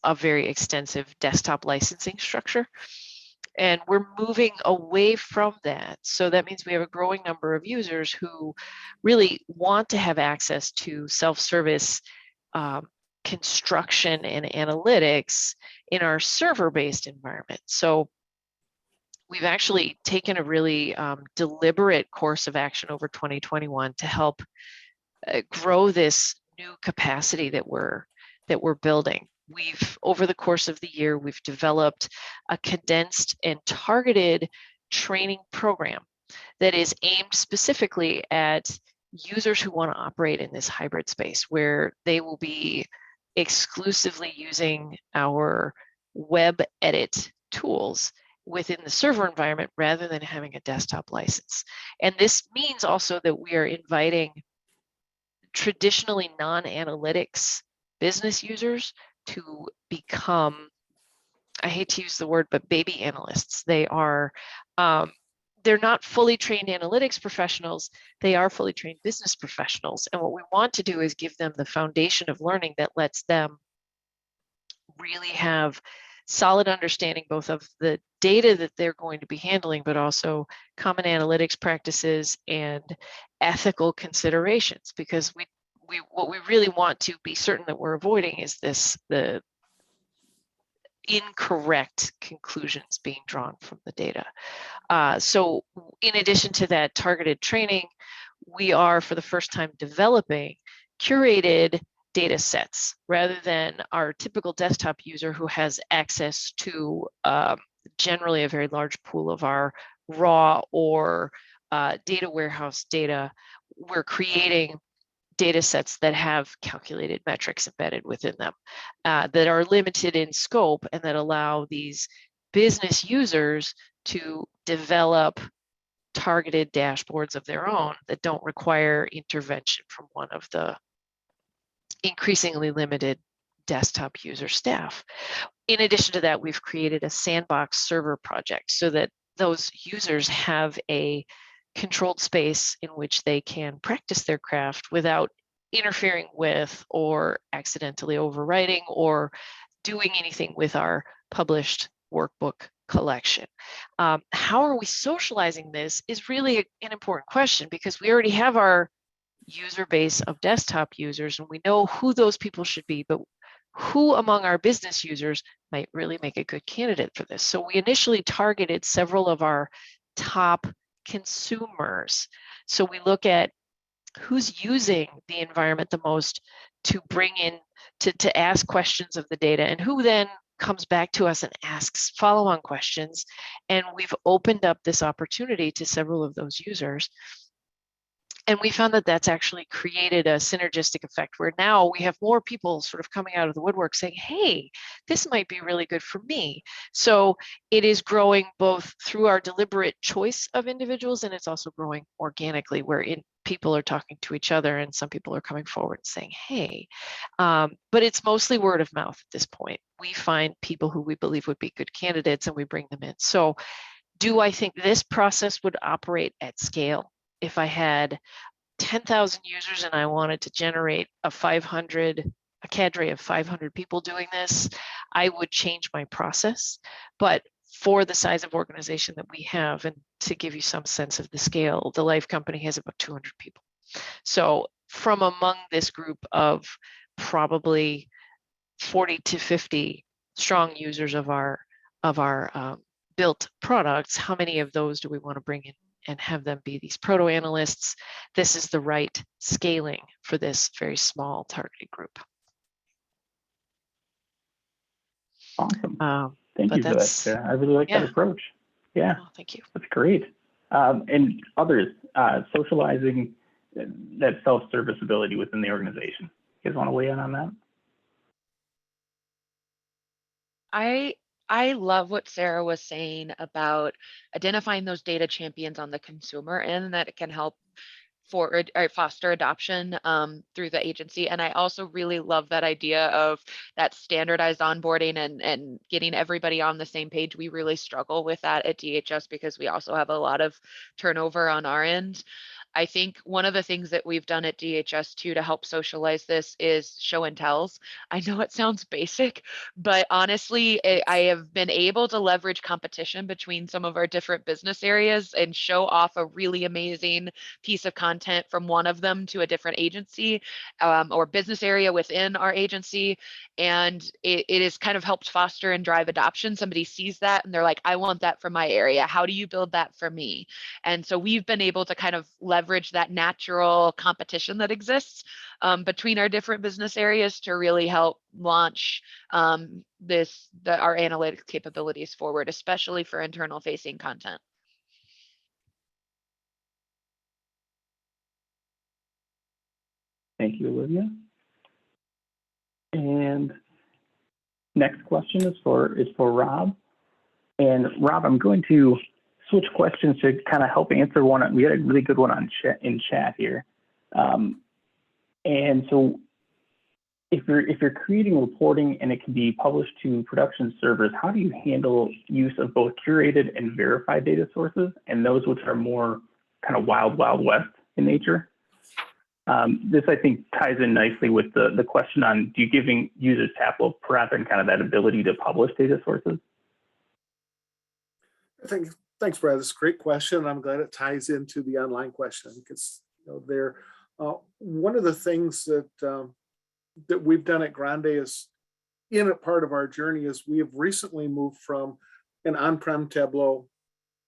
a very extensive desktop licensing structure. And we're moving away from that. So that means we have a growing number of users who really want to have access to self-service construction and analytics in our server-based environment. So we've actually taken a really deliberate course of action over 2021 to help grow this new capacity that we're building. Over the course of the year, we've developed a condensed and targeted training program that is aimed specifically at users who want to operate in this hybrid space, where they will be exclusively using our web edit tools within the server environment rather than having a desktop license. And this means also that we are inviting traditionally non-analytics business users to become, I hate to use the word, but baby analysts. They are, they're not fully trained analytics professionals, they are fully trained business professionals. And what we want to do is give them the foundation of learning that lets them really have solid understanding both of the data that they're going to be handling, but also common analytics practices and ethical considerations, because what we really want to be certain that we're avoiding is incorrect conclusions being drawn from the data. So in addition to that targeted training, we are for the first time developing curated data sets rather than our typical desktop user who has access to generally a very large pool of our raw or data warehouse data. We're creating data sets that have calculated metrics embedded within them that are limited in scope and that allow these business users to develop targeted dashboards of their own that don't require intervention from one of the increasingly limited desktop user staff. In addition to that, we've created a sandbox server project so that those users have a controlled space in which they can practice their craft without interfering with or accidentally overwriting or doing anything with our published workbook collection. How are we socializing this is really an important question, because we already have our user base of desktop users and we know who those people should be, but who among our business users might really make a good candidate for this? So we initially targeted several of our top consumers. So we look at who's using the environment the most to bring in, to ask questions of the data, and who then comes back to us and asks follow-on questions. And we've opened up this opportunity to several of those users. And we found that that's actually created a synergistic effect where now we have more people sort of coming out of the woodwork saying, hey, this might be really good for me. So it is growing both through our deliberate choice of individuals, and it's also growing organically where people are talking to each other and some people are coming forward and saying, hey, but it's mostly word of mouth at this point. We find people who we believe would be good candidates and we bring them in. So do I think this process would operate at scale? If I had 10,000 users and I wanted to generate a cadre of 500 people doing this, I would change my process. But for the size of organization that we have, and to give you some sense of the scale, the Life company has about 200 people. So from among this group of probably 40 to 50 strong users of our built products, how many of those do we want to bring in and have them be these proto analysts? This is the right scaling for this very small targeted group. Awesome. Thank you for that, Sarah. I really like that approach. Yeah. Oh, thank you. That's great. And others, socializing that self-service ability within the organization. You guys want to weigh in on that? I love what Sarah was saying about identifying those data champions on the consumer end that it can help for or foster adoption through the agency. And I also really love that idea of that standardized onboarding and getting everybody on the same page. We really struggle with that at DHS because we also have a lot of turnover on our end. I think one of the things that we've done at DHS too to help socialize this is show and tells. I know it sounds basic, but honestly, I have been able to leverage competition between some of our different business areas and show off a really amazing piece of content from one of them to a different agency or business area within our agency. And it has kind of helped foster and drive adoption. Somebody sees that and they're like, I want that for my area. How do you build that for me? And so we've been able to kind of leverage that natural competition that exists between our different business areas to really help launch our analytics capabilities forward, especially for internal facing content. Thank you, Olivia. And next question is for Rob. And Rob, I'm going to switch questions to kind of help answer one. We had a really good one on in chat here. And so if you're creating reporting and it can be published to production servers, how do you handle use of both curated and verified data sources and those which are more kind of wild west in nature? This, I think, ties in nicely with the question on, do you giving users Tableau prep and kind of that ability to publish data sources? Thanks, Brad. That's a great question. I'm glad it ties into the online question because one of the things that we've done at Grande is in a part of our journey is we have recently moved from an on-prem Tableau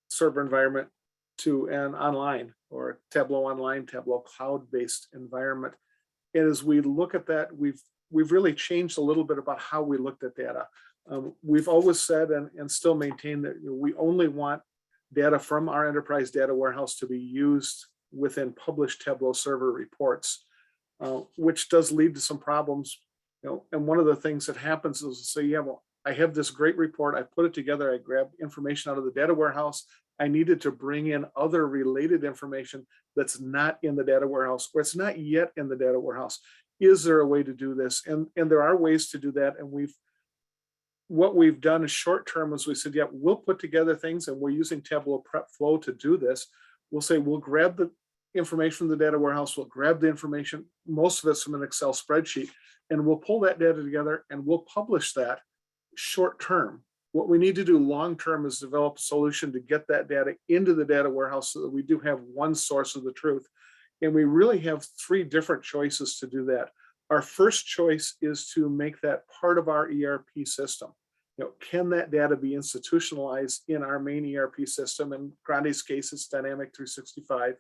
server environment to an online or Tableau online, Tableau cloud-based environment. And as we look at that, we've really changed a little bit about how we looked at data. We've always said and still maintain that we only want data from our enterprise data warehouse to be used within published Tableau server reports, which does lead to some problems. And one of the things that happens is to say, yeah, well, I have this great report, I put it together, I grabbed information out of the data warehouse, I needed to bring in other related information that's not in the data warehouse, or it's not yet in the data warehouse. Is there a way to do this? And there are ways to do that. And what we've done is short term is we said, yeah, we'll put together things, and we're using Tableau Prep Flow to do this. We'll say, we'll grab the information from the data warehouse, we'll grab the information, most of it's from an Excel spreadsheet, and we'll pull that data together and we'll publish that short term. What we need to do long term is develop a solution to get that data into the data warehouse so that we do have one source of the truth. And we really have three different choices to do that. Our first choice is to make that part of our ERP system. Can that data be institutionalized in our main ERP system? In Grande's case, it's Dynamic 365.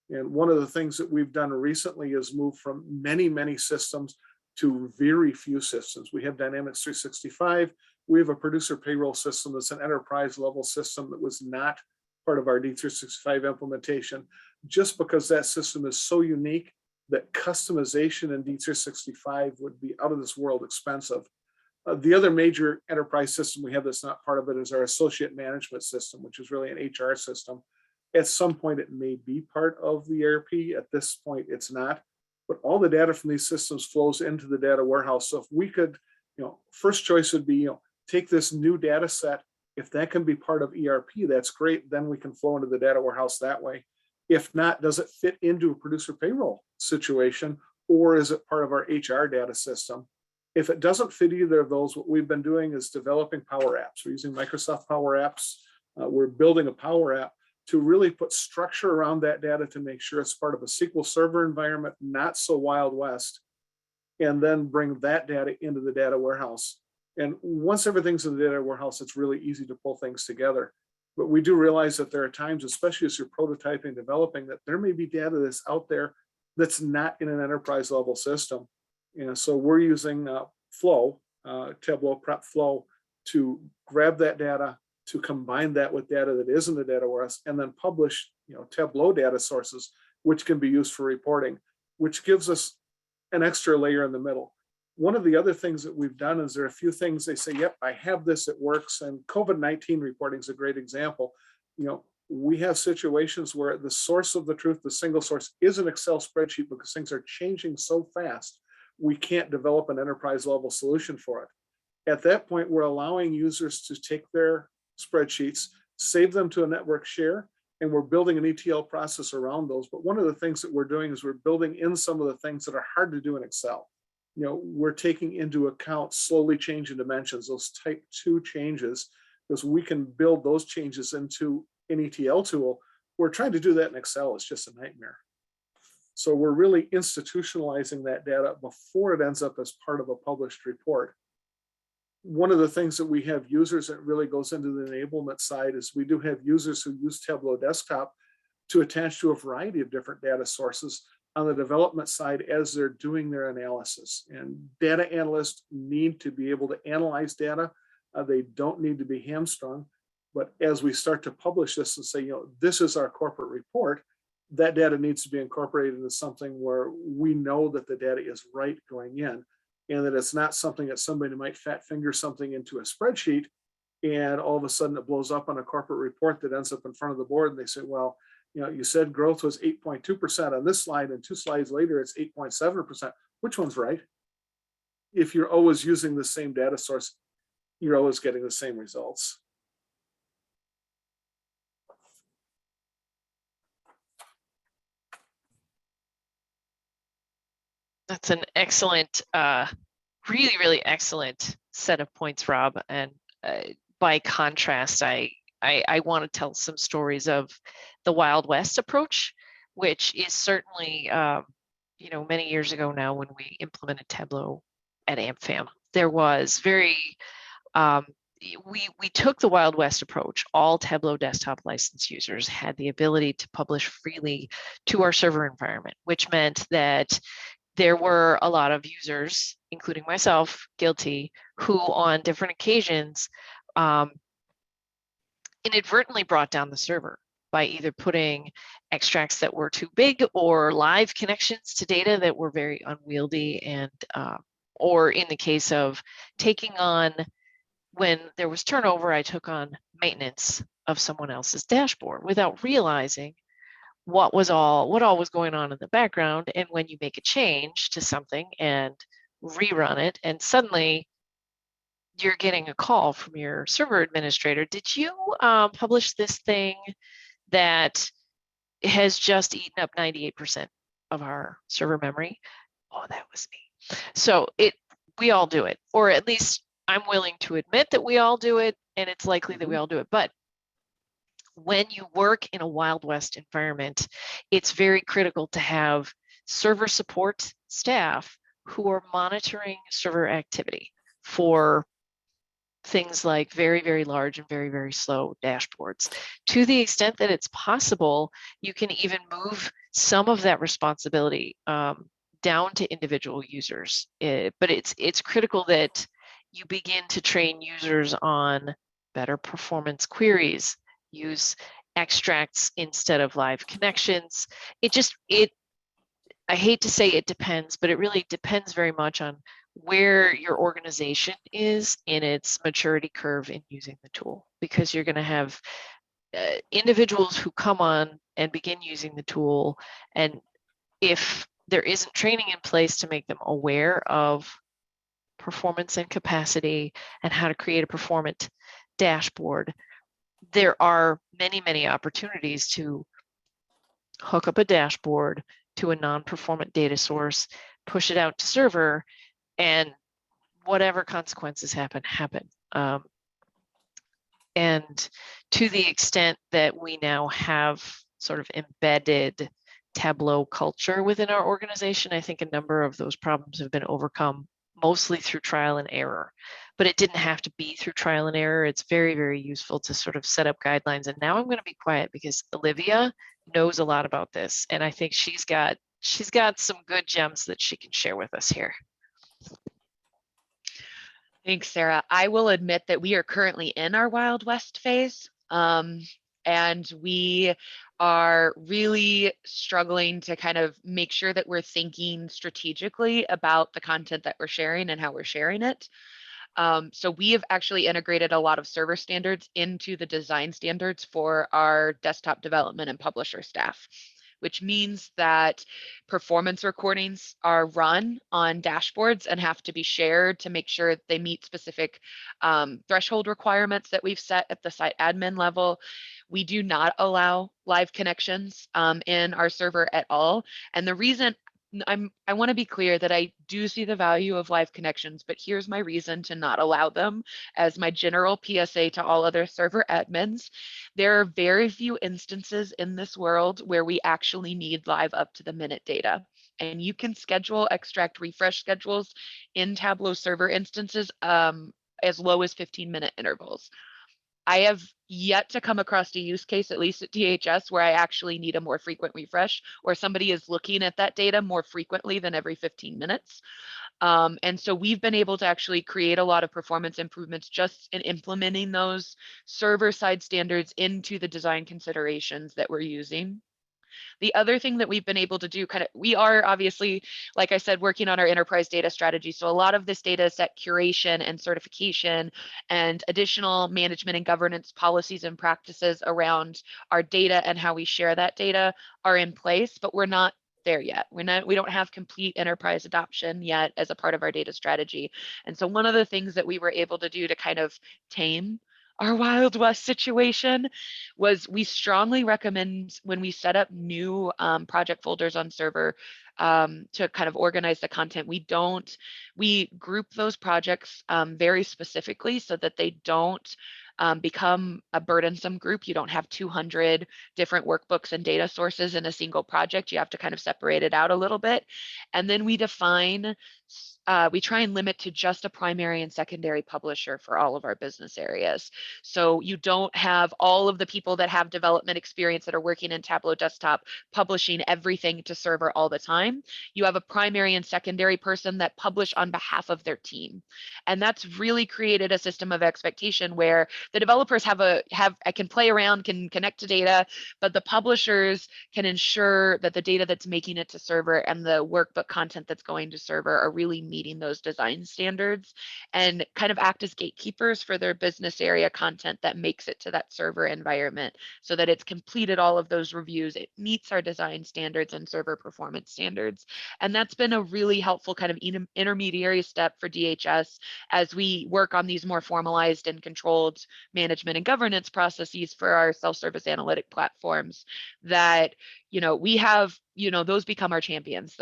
And one of the things that we've done recently is move from many, many systems to very few systems. We have Dynamics 365. We have a producer payroll system that's an enterprise level system that was not part of our D365 implementation, just because that system is so unique that customization in D365 would be out of this world expensive. The other major enterprise system we have that's not part of it is our associate management system, which is really an HR system. At some point, it may be part of the ERP. At this point, it's not. But all the data from these systems flows into the data warehouse. So if we could, first choice would be, take this new data set. If that can be part of ERP, that's great. Then we can flow into the data warehouse that way. If not, does it fit into a producer payroll situation, or is it part of our HR data system? If it doesn't fit either of those, what we've been doing is developing Power Apps. We're using Microsoft Power Apps. We're building a Power App to really put structure around that data to make sure it's part of a SQL Server environment, not so Wild West, and then bring that data into the data warehouse. And once everything's in the data warehouse, it's really easy to pull things together. But we do realize that there are times, especially as you're prototyping, developing, that there may be data that's out there that's not in an enterprise level system. So we're using Flow, Tableau Prep Flow, to grab that data, to combine that with data that is in the data warehouse, and then publish Tableau data sources, which can be used for reporting, which gives us an extra layer in the middle. One of the other things that we've done is there are a few things they say, yep, I have this, it works. And COVID-19 reporting is a great example. We have situations where the source of the truth, the single source, is an Excel spreadsheet because things are changing so fast, we can't develop an enterprise level solution for it. At that point, we're allowing users to take their spreadsheets, save them to a network share, and we're building an ETL process around those. But one of the things that we're doing is we're building in some of the things that are hard to do in Excel. We're taking into account slowly changing dimensions, those type 2 changes, because we can build those changes into an ETL tool. We're trying to do that in Excel. It's just a nightmare. So we're really institutionalizing that data before it ends up as part of a published report. One of the things that we have users that really goes into the enablement side is we do have users who use Tableau Desktop to attach to a variety of different data sources on the development side as they're doing their analysis. And data analysts need to be able to analyze data. They don't need to be hamstrung. But as we start to publish this and say, this is our corporate report, that data needs to be incorporated into something where we know that the data is right going in, and that it's not something that somebody might fat finger something into a spreadsheet and all of a sudden it blows up on a corporate report that ends up in front of the board and they say, well, you said growth was 8.2% on this slide, and 2 slides later it's 8.7%. Which one's right? If you're always using the same data source, you're always getting the same results. That's an excellent, really, really excellent set of points, Rob. And by contrast, I want to tell some stories of the Wild West approach, which is certainly, many years ago now when we implemented Tableau at AmFam. there was very, we took the Wild West approach. All Tableau desktop license users had the ability to publish freely to our server environment, which meant that there were a lot of users, including myself, guilty, who on different occasions inadvertently brought down the server by either putting extracts that were too big or live connections to data that were very unwieldy, and or in the case of taking on, when there was turnover, I took on maintenance of someone else's dashboard without realizing what all was going on in the background. And when you make a change to something and rerun it, and suddenly you're getting a call from your server administrator, did you publish this thing that has just eaten up 98% of our server memory? Oh, that was me. So we all do it, or at least I'm willing to admit that we all do it, and it's likely that we all do it. But when you work in a Wild West environment, it's very critical to have server support staff who are monitoring server activity for things like very, very large and very, very slow dashboards. To the extent that it's possible, you can even move some of that responsibility down to individual users. But it's critical that you begin to train users on better performance queries, use extracts instead of live connections. I hate to say it depends, but it really depends very much on where your organization is in its maturity curve in using the tool, because you're going to have individuals who come on and begin using the tool, and if there isn't training in place to make them aware of performance and capacity and how to create a performant dashboard, there are many, many opportunities to hook up a dashboard to a non-performant data source, push it out to server, and whatever consequences happen. And to the extent that we now have sort of embedded Tableau culture within our organization, I think a number of those problems have been overcome mostly through trial and error. But it didn't have to be through trial and error. It's very, very useful to sort of set up guidelines. And now I'm going to be quiet because Olivia knows a lot about this, and I think she's got some good gems that she can share with us here. Thanks, Sarah. I will admit that we are currently in our Wild West phase, and we are really struggling to kind of make sure that we're thinking strategically about the content that we're sharing and how we're sharing it. So we have actually integrated a lot of server standards into the design standards for our desktop development and publisher staff, which means that performance recordings are run on dashboards and have to be shared to make sure they meet specific threshold requirements that we've set at the site admin level. We do not allow live connections in our server at all. And the reason I want to be clear that I do see the value of live connections, but here's my reason to not allow them as my general PSA to all other server admins. There are very few instances in this world where we actually need live up to the minute data. And you can schedule extract refresh schedules in Tableau server instances as low as 15-minute intervals. I have yet to come across a use case, at least at DHS, where I actually need a more frequent refresh, or somebody is looking at that data more frequently than every 15 minutes. And so we've been able to actually create a lot of performance improvements just in implementing those server-side standards into the design considerations that we're using. The other thing that we've been able to do, we are obviously, like I said, working on our enterprise data strategy. So a lot of this data set curation and certification and additional management and governance policies and practices around our data and how we share that data are in place, but we're not there yet. We don't have complete enterprise adoption yet as a part of our data strategy. And so one of the things that we were able to do to kind of tame our Wild West situation was we strongly recommend when we set up new project folders on server to kind of organize the content. We group those projects very specifically so that they don't become a burdensome group. You don't have 200 different workbooks and data sources in a single project. You have to kind of separate it out a little bit. And then we define we try and limit to just a primary and secondary publisher for all of our business areas. So you don't have all of the people that have development experience that are working in Tableau Desktop publishing everything to server all the time. You have a primary and secondary person that publish on behalf of their team. And that's really created a system of expectation where the developers can play around, can connect to data, but the publishers can ensure that the data that's making it to server and the workbook content that's going to server are really meeting those design standards and kind of act as gatekeepers for their business area content that makes it to that server environment so that it's completed all of those reviews. It meets our design standards and server performance standards. And that's been a really helpful kind of intermediary step for DHS as we work on these more formalized and controlled management and governance processes for our self-service analytic platforms that, we have, those become our champions.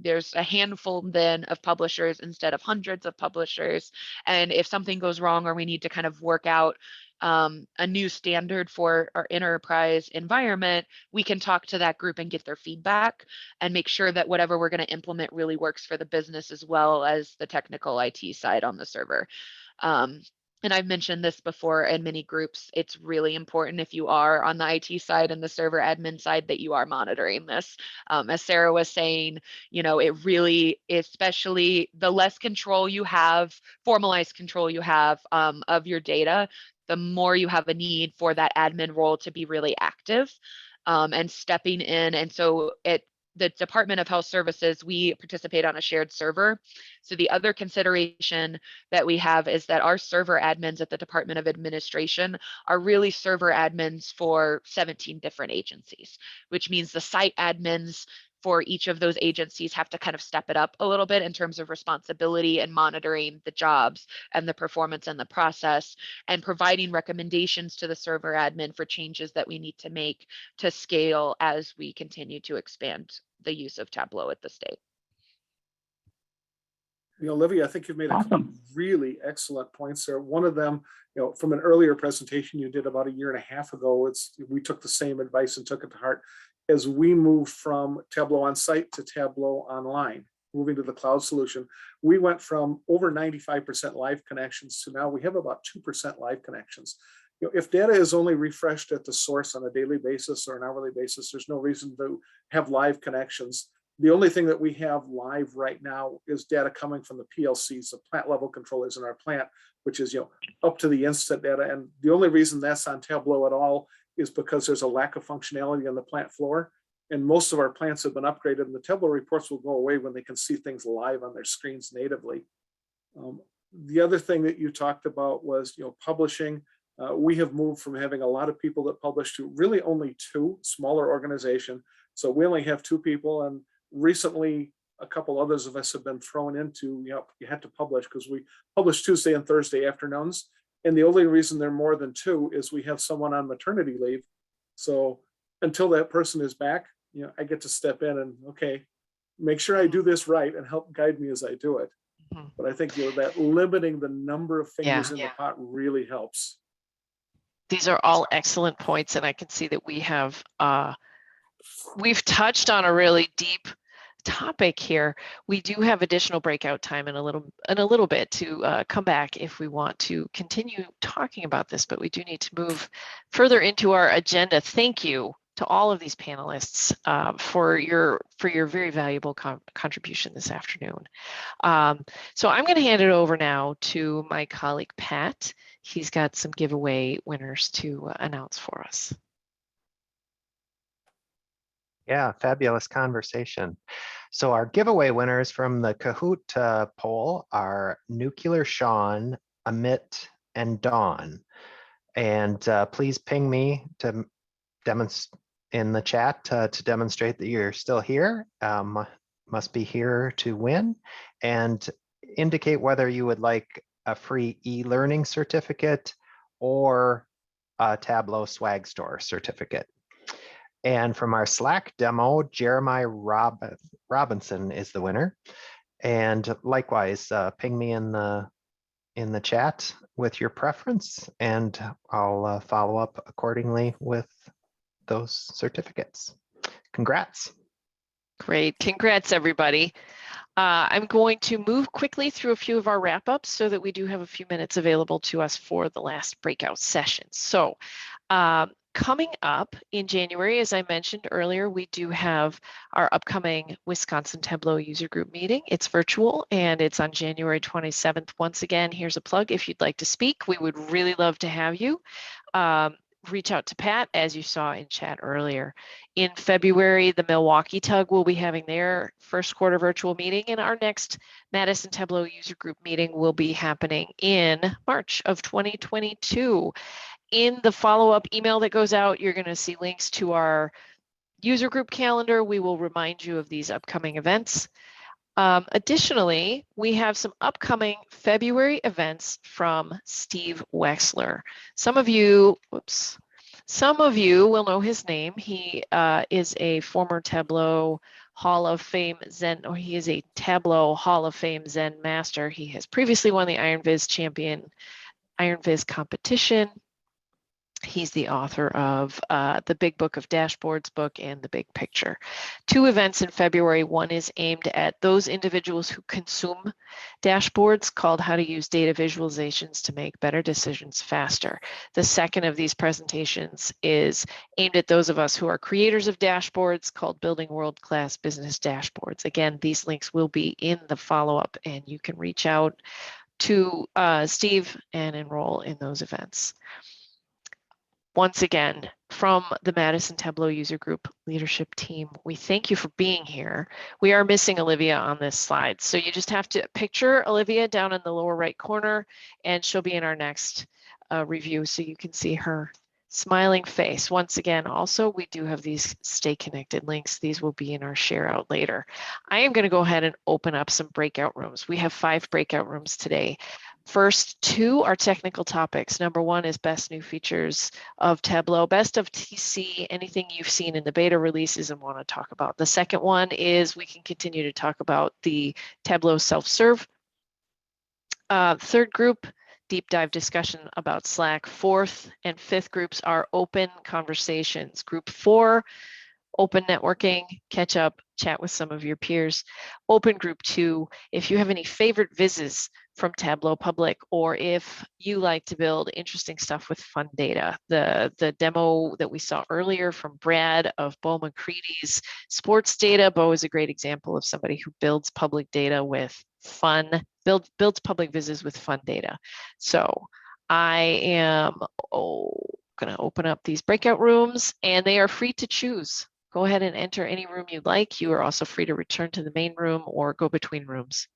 There's a handful then of publishers instead of hundreds of publishers. And if something goes wrong or we need to kind of work out a new standard for our enterprise environment, we can talk to that group and get their feedback and make sure that whatever we're going to implement really works for the business as well as the technical IT side on the server. And I've mentioned this before in many groups, it's really important if you are on the IT side and the server admin side that you are monitoring this. As Sarah was saying, it really, especially the less control you have, formalized control you have of your data, the more you have a need for that admin role to be really active and stepping in. And so the Department of Health Services, we participate on a shared server. So the other consideration that we have is that our server admins at the Department of Administration are really server admins for 17 different agencies, which means the site admins for each of those agencies have to kind of step it up a little bit in terms of responsibility and monitoring the jobs and the performance and the process and providing recommendations to the server admin for changes that we need to make to scale as we continue to expand the use of Tableau at the state. Olivia, I think you've made a couple really excellent points there. One of them, from an earlier presentation you did about a year and a half ago, we took the same advice and took it to heart. As we move from Tableau on site to Tableau online, moving to the cloud solution, we went from over 95% live connections to now we have about 2% live connections. If data is only refreshed at the source on a daily basis or an hourly basis, there's no reason to have live connections. The only thing that we have live right now is data coming from the PLCs, the plant level controllers in our plant, which is up to the instant data. And the only reason that's on Tableau at all is because there's a lack of functionality on the plant floor. And most of our plants have been upgraded, and the Tableau reports will go away when they can see things live on their screens natively. The other thing that you talked about was publishing. We have moved from having a lot of people that publish to really only 2, smaller organization. So we only have 2 people, and recently a couple others of us have been thrown into, you had to publish because we publish Tuesday and Thursday afternoons. And the only reason they're more than 2 is we have someone on maternity leave. So until that person is back, I get to step in and, okay, make sure I do this right and help guide me as I do it. But I think that limiting the number of fingers in the pot really helps. These are all excellent points, and I can see that we've touched on a really deep topic here. We do have additional breakout time in a little bit to come back if we want to continue talking about this, but we do need to move further into our agenda. Thank you to all of these panelists for your very valuable contribution this afternoon. So I'm going to hand it over now to my colleague Pat. He's got some giveaway winners to announce for us. Yeah, fabulous conversation. So our giveaway winners from the Kahoot poll are Nuclear Sean, Amit, and Dawn. And please ping me to demonstrate in the chat to demonstrate that you're still here. Must be here to win, and indicate whether you would like a free e-learning certificate or a Tableau Swag Store certificate. And from our Slack demo, Jeremiah Robinson is the winner. And likewise, ping me in the chat with your preference, and I'll follow up accordingly with those certificates. Congrats. Great. Congrats, everybody. I'm going to move quickly through a few of our wrap-ups so that we do have a few minutes available to us for the last breakout session. So coming up in January, as I mentioned earlier, we do have our upcoming Wisconsin Tableau user group meeting. It's virtual and it's on January 27th. Once again, here's a plug. If you'd like to speak, we would really love to have you. Reach out to Pat, as you saw in chat earlier. In February, the Milwaukee Tug will be having their first quarter virtual meeting, and our next Madison Tableau user group meeting will be happening in March of 2022. In the follow-up email that goes out, you're going to see links to our user group calendar. We will remind you of these upcoming events. Additionally, we have some upcoming February events from Steve Wexler. Some of you will know his name. He is a former Tableau Hall of Fame Zen, or he is a Tableau Hall of Fame Zen master. He has previously won the Iron Viz competition. He's the author of the Big Book of Dashboards book and the Big Picture. 2 events in February. One is aimed at those individuals who consume dashboards, called How to Use Data Visualizations to Make Better Decisions Faster. The second of these presentations is aimed at those of us who are creators of dashboards, called Building World-Class Business Dashboards. Again, these links will be in the follow-up, and you can reach out to Steve and enroll in those events. Once again, from the Madison Tableau user group leadership team, we thank you for being here. We are missing Olivia on this slide, so you just have to picture Olivia down in the lower right corner, and she'll be in our next review, so you can see her smiling face. Once again, also, we do have these stay connected links. These will be in our share out later. I am going to go ahead and open up some breakout rooms. We have 5 breakout rooms today. First 2 are technical topics. Number 1 is best new features of Tableau, best of TC, anything you've seen in the beta releases and want to talk about. The second one is we can continue to talk about the Tableau self-serve. Third group, deep dive discussion about Slack. 4th and 5th groups are open conversations. Group 4, open networking, catch up, chat with some of your peers. Open group 2, if you have any favorite vizzes from Tableau Public, or if you like to build interesting stuff with fun data. The demo that we saw earlier from Brad of Bo McCready's sports data. Bo is a great example of somebody who builds public data with fun, builds public vizzes with fun data. So I am going to open up these breakout rooms, and they are free to choose. Go ahead and enter any room you'd like. You are also free to return to the main room or go between rooms.